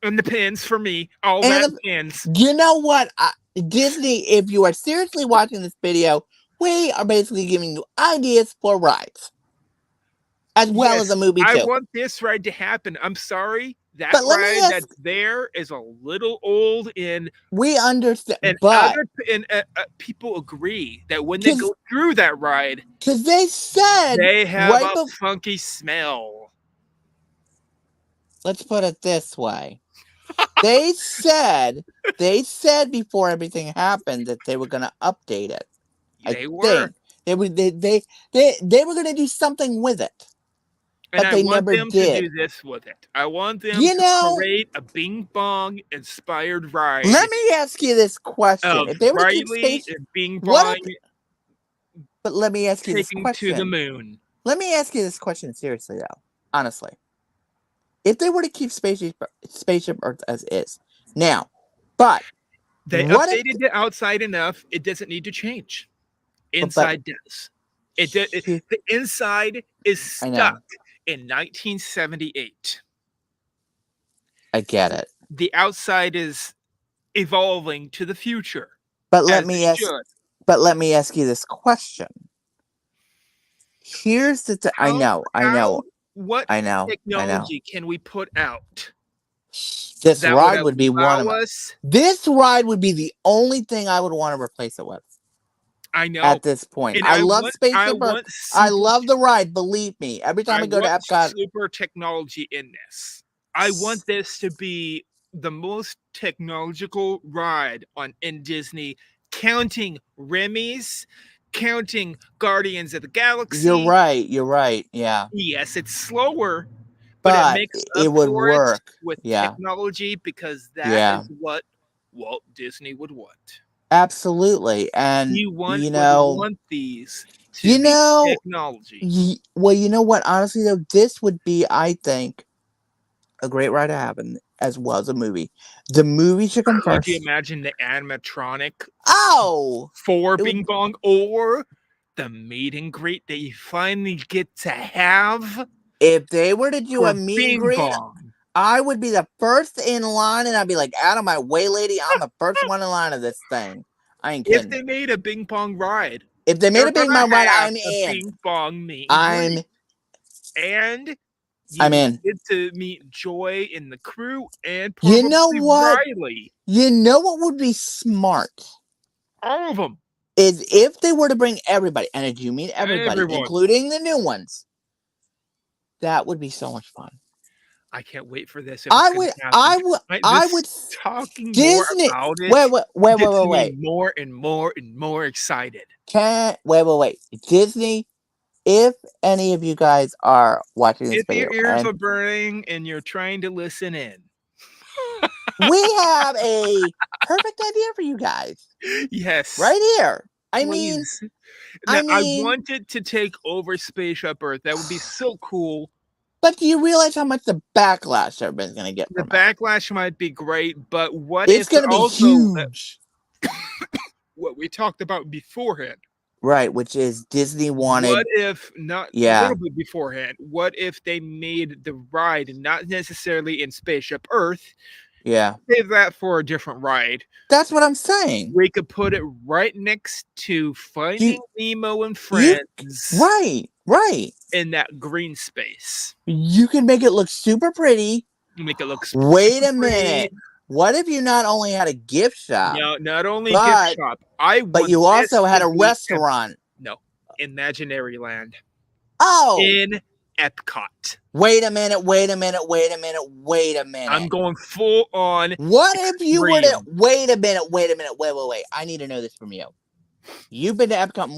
And the pins for me, all And that pins. you know what? Disney, if you are seriously watching this video, we are basically giving you ideas for rides, as well as Yes, a movie I too. want this ride to happen. I'm sorry, that But let me ride ask, that's there is a little old, we understand, and but other people agree that when they because go through that ride, they said they have right a before, funky smell. let's put it this way. They said before everything happened that they were going to update it. I They were. think they were going to do something with it, And but I they want never them to do did. this with it. I want them You to know, create a Bing Bong inspired ride let me ask you this question: of if they were to keep Riley space, and Bing what Bong if? But let me ask you this taking to the question. moon. Let me ask you this question seriously, though. Honestly, if they were to keep spaceship Earth as is now, but They what if? updated the outside enough, it doesn't need to change. But Inside does. The inside is I stuck know, in 1978. I get it. The outside is evolving to the future, But let as me it ask. should. But let me ask you this question. Here's the. I How know. I how know. what I know. I know. technology can we put out This that would ride would be one allow of them. us This ride would be the only thing I would want to replace it with. I know. at this point. And I love I Spaceship Earth. want I super love the ride. Believe me. Every time I I go to want Epcot, super technology in this. I want this to be the most technological ride on in Disney, counting Remy's, counting Guardians of the you're Galaxy. right. You're right. Yeah, Yes, it's slower, but it but makes it up would for it work. with Yeah, technology because that yeah, is what Walt Disney would want. absolutely. And He would want these to you be know, technology. well, you know what? Honestly, though, this would be, I think, a great ride to have, as well as a movie. The movie should come Could you first. imagine the animatronic Oh, for it Bing would. Bong or the meet and greet that you finally get to have If they were to do a for meet and Bing greet, Bong? I would be the first in line, and I'd be like, "Out of my way, lady! I'm the first one in line of this thing." I ain't If kidding. they made a Bing Bong ride, If they made they're a Big gonna Mouth ride, have I'm a in. Bing Bong meet and I'm greet. And I'm you in. get to meet Joy and the crew and You know probably what? Riley. You know what would be smart All of them. is if they were to bring everybody, and I do mean everybody, Everyone. including the new ones. That would be so much fun. I can't wait for this if it's I gonna would, happen. I would, I This would. talking more Disney. about Wait, it wait, wait, wait, gets wait, me wait. more and more and more excited. Can wait, wait, wait. Disney. If any of you guys are watching this If your video, ears and are burning and you're trying to listen in, we have a perfect idea for you guys yes, right here. I mean, please. Now, I I mean, wanted to take over Spaceship Earth. That would be so cool. but do you realize how much the backlash everybody's gonna get The from it? backlash might be great, but what It's if gonna be also huge, what we talked about beforehand? right? Which is Disney What wanted, if not a yeah, little bit beforehand? What if they made the ride not necessarily in Spaceship Earth? yeah. Save that for a different ride. That's what I'm saying. We could put it right next to You, Finding Nemo and you, Friends right, right. in that green space. You can make it look super pretty. Make it look Wait super a pretty. minute. What if you not only had a gift shop, No, not only gift but shop. I but want you this also had to a be restaurant? no imaginary land Oh, in Epcot. wait a minute, wait a minute, wait a minute, wait a I'm minute. going full on What if you were to extreme. wait a minute, wait a minute, wait, wait, wait. I need to know this from you. You've been to Epcot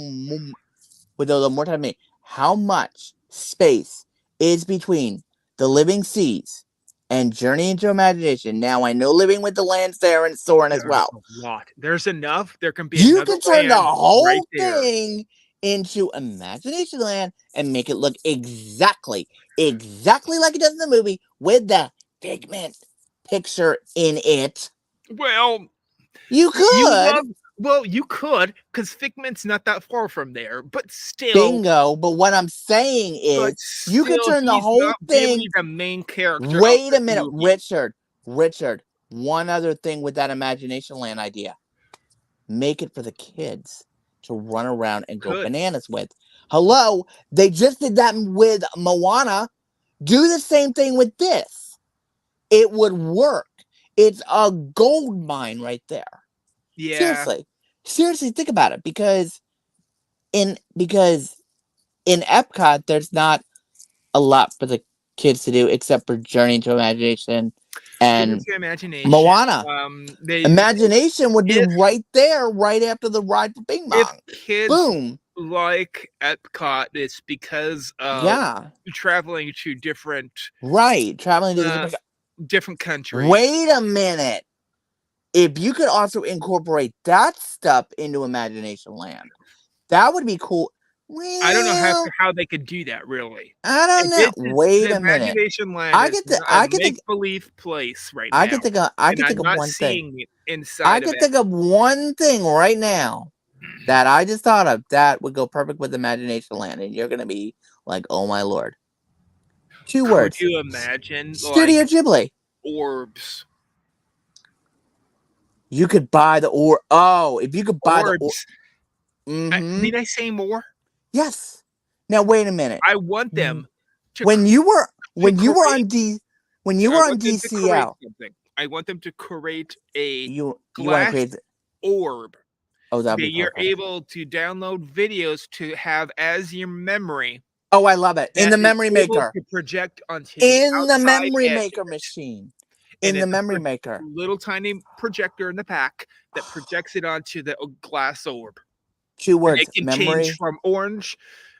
with a little more time than me. How much space is between the Living Seas and Journey into Imagination? Now I know Living with the Land's there and Soarin' as There's well. a lot. There's enough. There can be You another can turn the land right whole there. thing into Imagination Land and make it look exactly like it does in the movie with the Figment picture in it. Well, You you could. love. Well, you could, because Figment's not that far from there. Bingo. But what I'm saying is, you could turn the he's whole not thing. really the main character of Wait the a minute, movie. Richard. One other thing with that Imagination Land idea. Make it for the kids to run around and go Could. bananas with. Hello, they just did that with Moana. Do the same thing with this. It would work. It's a gold mine right there. Yeah. Seriously, think about it. Because in Epcot, there's not a lot for the kids to do except for Journey to Imagination Journey and to Imagination. Moana. They Imagination would be if right there, right after the ride for Bing if Bong. kids Boom. like Epcot, it's because of Yeah. traveling to different Right. Traveling to the uh, different. countries. Wait a minute. If you could also incorporate that stuff into Imagination Land, that would be cool. I don't know Well, how they could do that really. I don't know. This is Wait the a minute. Imagination Land I is get to a I get to make believe place right I now, can think of I and can think I'm of not one thing. seeing it I inside of can it. think of one thing right now that I just thought of that would go perfect with Imagination Land, and you're gonna be like, "Oh my lord!" Two Could words: you imagine like Studio Ghibli. orbs? You could buy the or. Oh, if you could buy the or. Orbs. Mm-hmm. Need I say more? Yes. Now wait a minute. I want them to When you were to when you were create. on D when you I were on want them to create DCL, something. I want them to create a you want to glass create. orb Oh, that'd that be you're perfect. able to download videos to have as your memory Oh, I love it. In that the is memory able maker. to project onto the In the outside memory edge maker of it. machine. And In the it's a memory maker. little tiny projector in the back that projects it onto the glass orb. 2 And words. it can change Memory. from orange,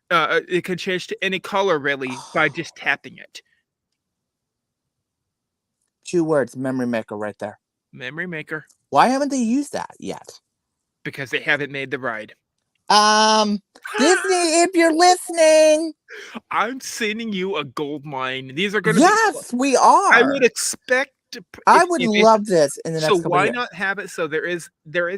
it can change to any color really by just tapping it. 2 words. Memory maker right there. Memory maker, Why haven't they used that yet? because they haven't made the ride. Disney, if you're listening. I'm sending you a gold mine. These are going to be. Yes, we I are. would expect I would love this in the so next couple of why years. not have it so there is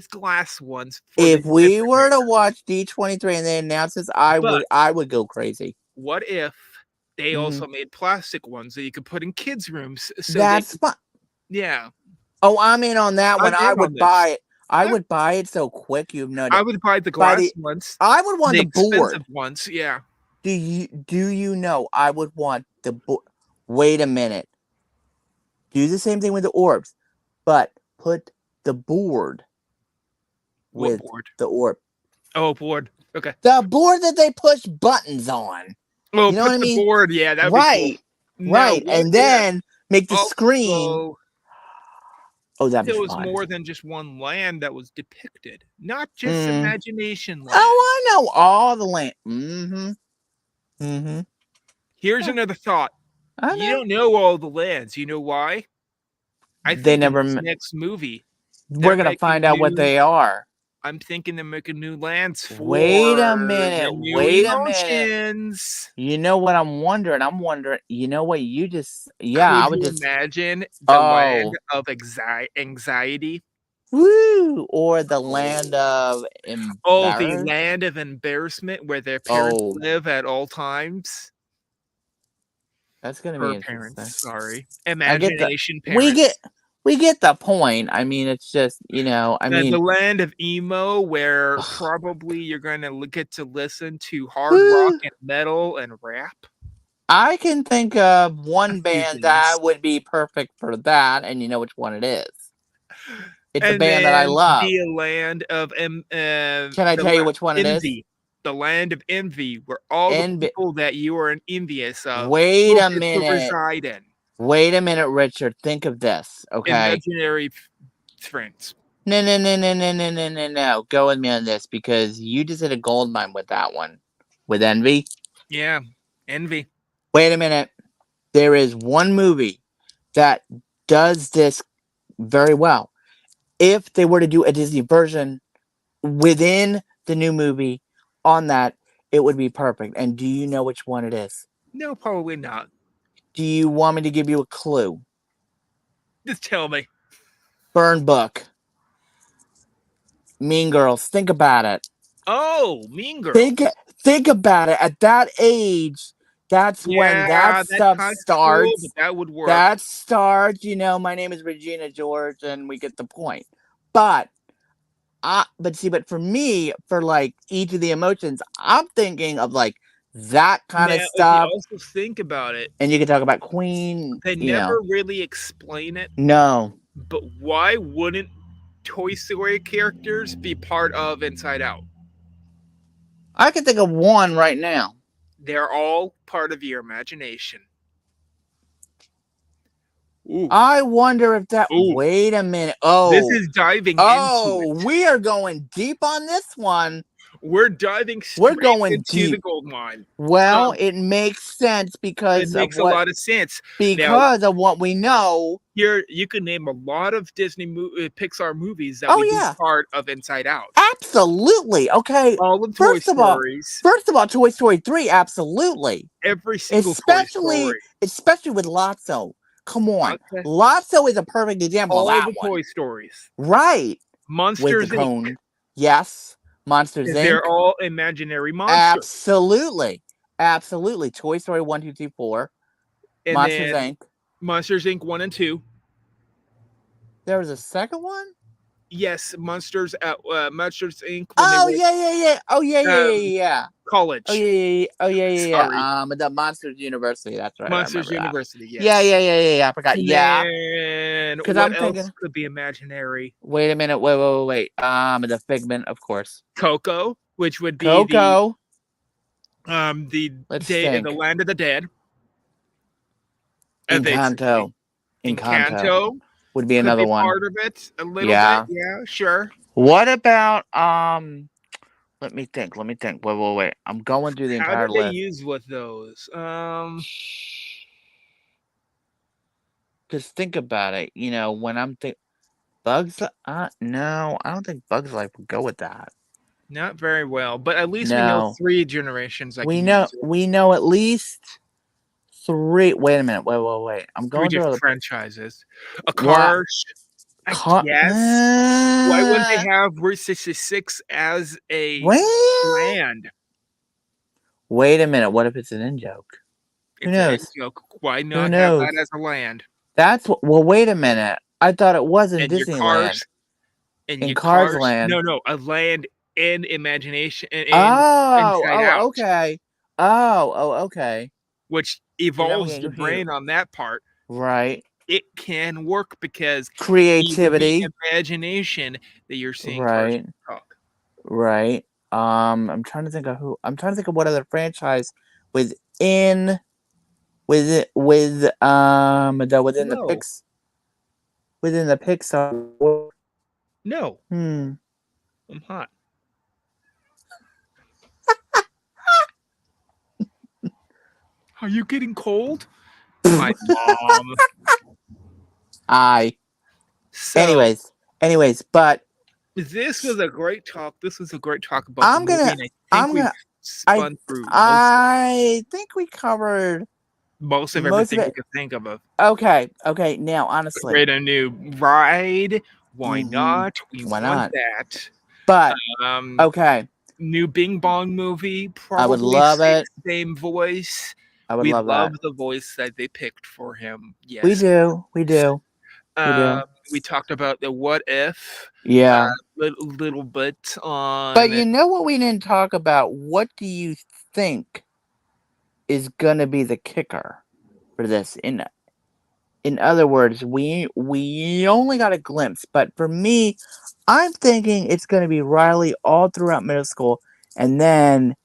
glass ones for the If we memory were to maker. watch D23 and they announced this, I But would go crazy. what if they Mhm. also made plastic ones that you could put in kids' rooms so they That's could, fun. yeah. Oh, I'm in on that one. I'm I in on would this. buy it. I would buy it so quick. You've no I idea. would buy the By glass ones, I would want the the board. expensive ones, yeah. Do you know I would want the board? Wait a minute. Do the same thing with the orbs, but put the board What with board? the orb. Oh, board. Okay. The board that they push buttons on. Oh, You know what put I the mean? board. Yeah, that would be cool. Right. Now, Right. what And if then make the screen. also Oh, that'd be there was fun. more than just one land that was depicted, not just Mm. imagination land? Oh, I know all the land. Mm-hmm. Mm-hmm. Here's another thought. I You know. don't know all the lands. You know why? I They think in never. this next movie, We're they're gonna making find out what new. they are. I'm thinking they're making new lands Wait a for the minute. new Wait a minute. emotions. You know what I'm wondering? I'm wondering. You know what you just? Yeah, I Could would you just. imagine the land Oh. of anxiety? Woo! Or the land of Oh, the embarrass. land of embarrassment where their parents Oh, live at all times. that's gonna be Her interesting. parents, sorry. I get the. Imagination We parents. get the point. I mean, it's just I And mean, the land of emo where probably you're gonna get to listen to hard rock woo, and metal and rap. I can think of A one few band things. that would be perfect for that, and you know which one it is. It's a And band that I then love. the land of Can I tell you which one it is? envy. The land of envy, where all the And people that you are envious of wait will a get to minute. reside in. Wait a minute, Richard. Think of this, okay? Imaginary friends. No, no, no, no, no, no, no, no, no. Go with me on this because you just hit a gold mine with that one. With envy. Yeah, envy. Wait a minute. There is one movie that does this very well. If they were to do a Disney version within the new movie on that, it would be perfect. And do you know which one it is? No, probably not. Do you want me to give you a clue? Just tell me. Burn Book. Mean Girls. Think about it. Oh, Mean Girls. Think about it. At that age, that's when that Yeah, that's stuff high school, but starts. that would work. That starts, my name is Regina George, and we get the point. But but for me, for like each of the emotions, I'm thinking of like that kind of Now, if you stuff. also think about it, And you can talk about Queen, they never really explain it, No. but why wouldn't Toy Story characters be part of Inside Out? I can think of one right now. They're all part of your imagination. Ooh. I wonder if that. Ooh. Wait a minute. This is diving into it. We are going deep on this one. We're diving We're straight going into the deep. gold mine. Well, it makes sense It because of makes a what lot of sense. Now, because of what we know. here you can name a lot of Disney Pixar movies that Oh, would yeah. be part of Inside Out. Absolutely. Okay. All of Toy Stories. First of all, Toy Story 3, absolutely. Every single Toy Story. Especially with Lotso. Come on. Okay. Lotso is a perfect example All of that the one. Toy Stories. Right. Monsters With the Inc. cone. Yes. Monsters Inc. They're all imaginary monsters. Absolutely. Absolutely. Toy Story 1, 2, 3, 4. And Monsters then Inc. Monsters Inc. 1 and 2. There was a second one? Yes, Monsters at Monsters Inc. when they Oh were yeah, yeah, yeah. Oh yeah, yeah, yeah, um, yeah. Oh college. yeah, yeah, yeah. Oh yeah, yeah, Sorry, yeah. The Monsters University. That's right. I Monsters remember that. University. Yeah, Yes. yeah, yeah, yeah, yeah. I forgot. And Yeah, then because what I'm else thinking. could be imaginary? Wait a minute. Wait, wait, wait, wait. The Figment, of course. Coco, which would be Coco. the Let's day in the think. land of the dead, basically. Encanto. Encanto Encanto would be could another be one. part of it a little bit. Yeah. Yeah, sure. What about Let me think. Let me think. Wait, wait, wait. I'm going through the How entire did they list. use with those? Just think about it. When I'm think Bugs. No, I don't think Bugs Life would go with that. Not very well, but at least we know No, 3 generations I we can know use it. we know at least three. Wait a minute. Wait, wait, wait. I'm Three going through different the franchises. A what? Cars, I guess. Why wouldn't they have Route 66 as a Wait. land? Wait a minute. What if it's an in joke? Who It's a knows? joke. Why Who not have that knows? as a land? That's what. Well, wait a minute. I thought it was in And your Disneyland, cars, and in your Cars cars. Land. No, no, a land in imagination in Oh, Inside oh, Out, okay. Oh, okay. which See, now I'm evolves getting the confused. brain on that part. Right. It can work because it would be Creativity. imagination that you're seeing cars Right. talk. Right. I'm trying to think of who. I'm trying to think of what other franchise within within the No, Pixar. no, Hmm. I'm hot. Are you getting cold? My mom. I. So Anyways, but this was a great talk. This was a great talk about the I'm movie, gonna. and I think I'm we've gonna. I. spun through I think we covered most of most of everything we it. could think of. Okay. Okay. Now, honestly. Create a new ride. Why Mm-hmm. not? We Why want not? that. But Um, okay. New Bing Bong movie. I would Probably love it. same voice. I would We love love that. the voice that they picked for him. We Yes. do. We do. We Um, do. we talked about the what if. Yeah. Little bit But on you know what we didn't talk about? What do you think is gonna be the kicker for this? In other words, we only got a glimpse, but for me, I'm thinking it's gonna be Riley all throughout middle school, and then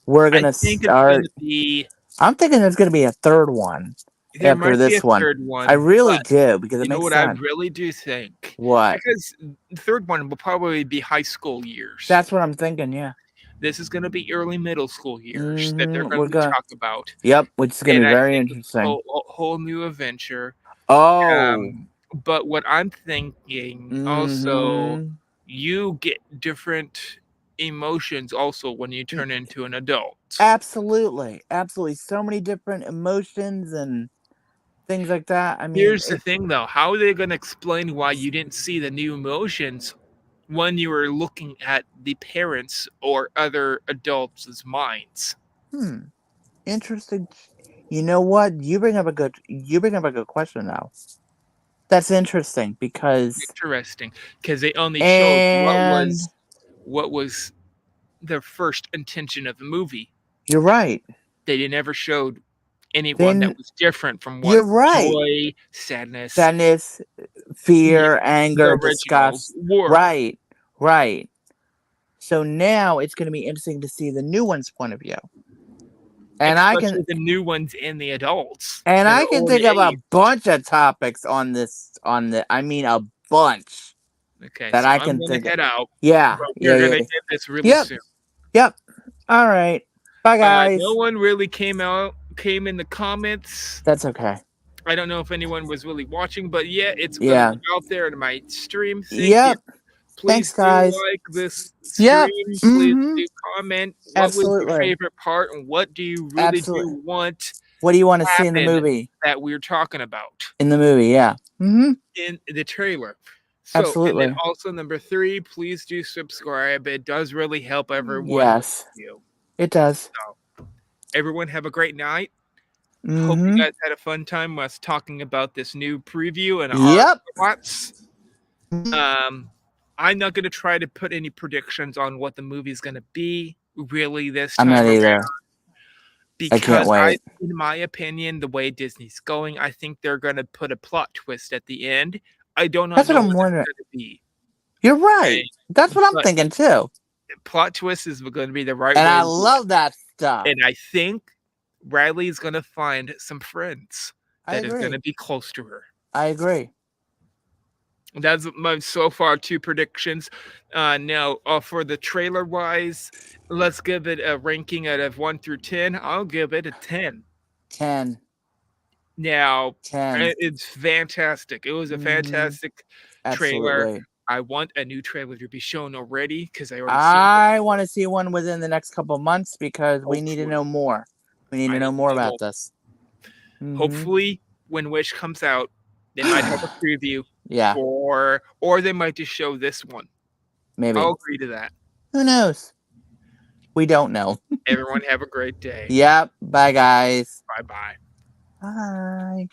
we're I gonna think it's going start. to be I'm thinking there's gonna be a third one there after might be a this one. third I one, really but do because it you know makes what I sense. really do think? What? Because the third one will probably be high school years. That's what I'm thinking. Yeah. This is going to be early middle school years that they're Mm-hmm. going We're to gonna. talk about, Yep, which is gonna and be I very think it's interesting. a whole new adventure. Oh. But what I'm thinking also, Mm-hmm. you get different emotions also when you turn into an adult. Absolutely, absolutely. So many different emotions and things like that. I mean, Here's the it's thing though, how are they going to explain why you didn't see the new emotions when you were looking at the parents or other adults' minds? hmm, interesting. You know what? You bring up a good question now. That's interesting because Interesting, because they only showed and what was the first intention of the movie. you're right. They never showed anyone Then that was different from what you're right. joy, sadness, Sadness, yeah, fear, the anger, originals disgust. were. Right, right. So now it's going to be interesting to see the new one's point of view. And I can Especially the new ones and the adults And that I are can already think of a aged. bunch of topics on this on the I mean a bunch Okay, that so I I'm can gonna think of. head out, Yeah, but yeah, we're gonna yeah. end this really Yep, soon. yep. All right. Bye No guys. one really came in the comments. That's okay. I don't know if anyone was really watching, but yeah, it's gonna Yeah. be out there in my stream. Thank you. Yep. Thanks Please do guys. like this Yep. stream. Please Mhm. do comment. What was your Absolutely. favorite part, and what do you really Absolutely. do want What do you want to see in the happen movie? that we're talking about In the movie, yeah. Mhm. in the trailer? So, and then Absolutely. also number 3, please do subscribe. It does really help everyone with Yes. you. It does. So, everyone have a great night. Hope you Mhm. guys had a fun time us talking about this new preview and our Yep. thoughts. Mhm. Um, I'm not going to try to put any predictions on what the movie is going to be really this I'm not time around either. I can't because wait. in my opinion, the way Disney's going, I think they're going to put a plot twist at the end. I do not That's what know I'm what wondering. it's going to be. You're right. Okay? That's what I'm But thinking too. plot twist is going to be the right And way I to do it. love that stuff. And I think Riley is going to find some friends I that is going agree. to be close to her. I agree. That's my so far 2 predictions. Now, for the trailer wise, let's give it a ranking out of 1 through 10. I'll give it a 10. 10. Now, 10. it's fantastic. It was a fantastic trailer. Absolutely. I want a new trailer to be shown already because I already seen it. I want to see one within the next couple months because we need to Hopefully, know more. We need I to know need more to know. about this. Hopefully, when Wish comes out, they might have a preview Yeah, or they might just show this one. maybe. I'll agree to that. Who knows? We don't know. Everyone have a great day. Yep. Bye, guys. Bye bye. Bye.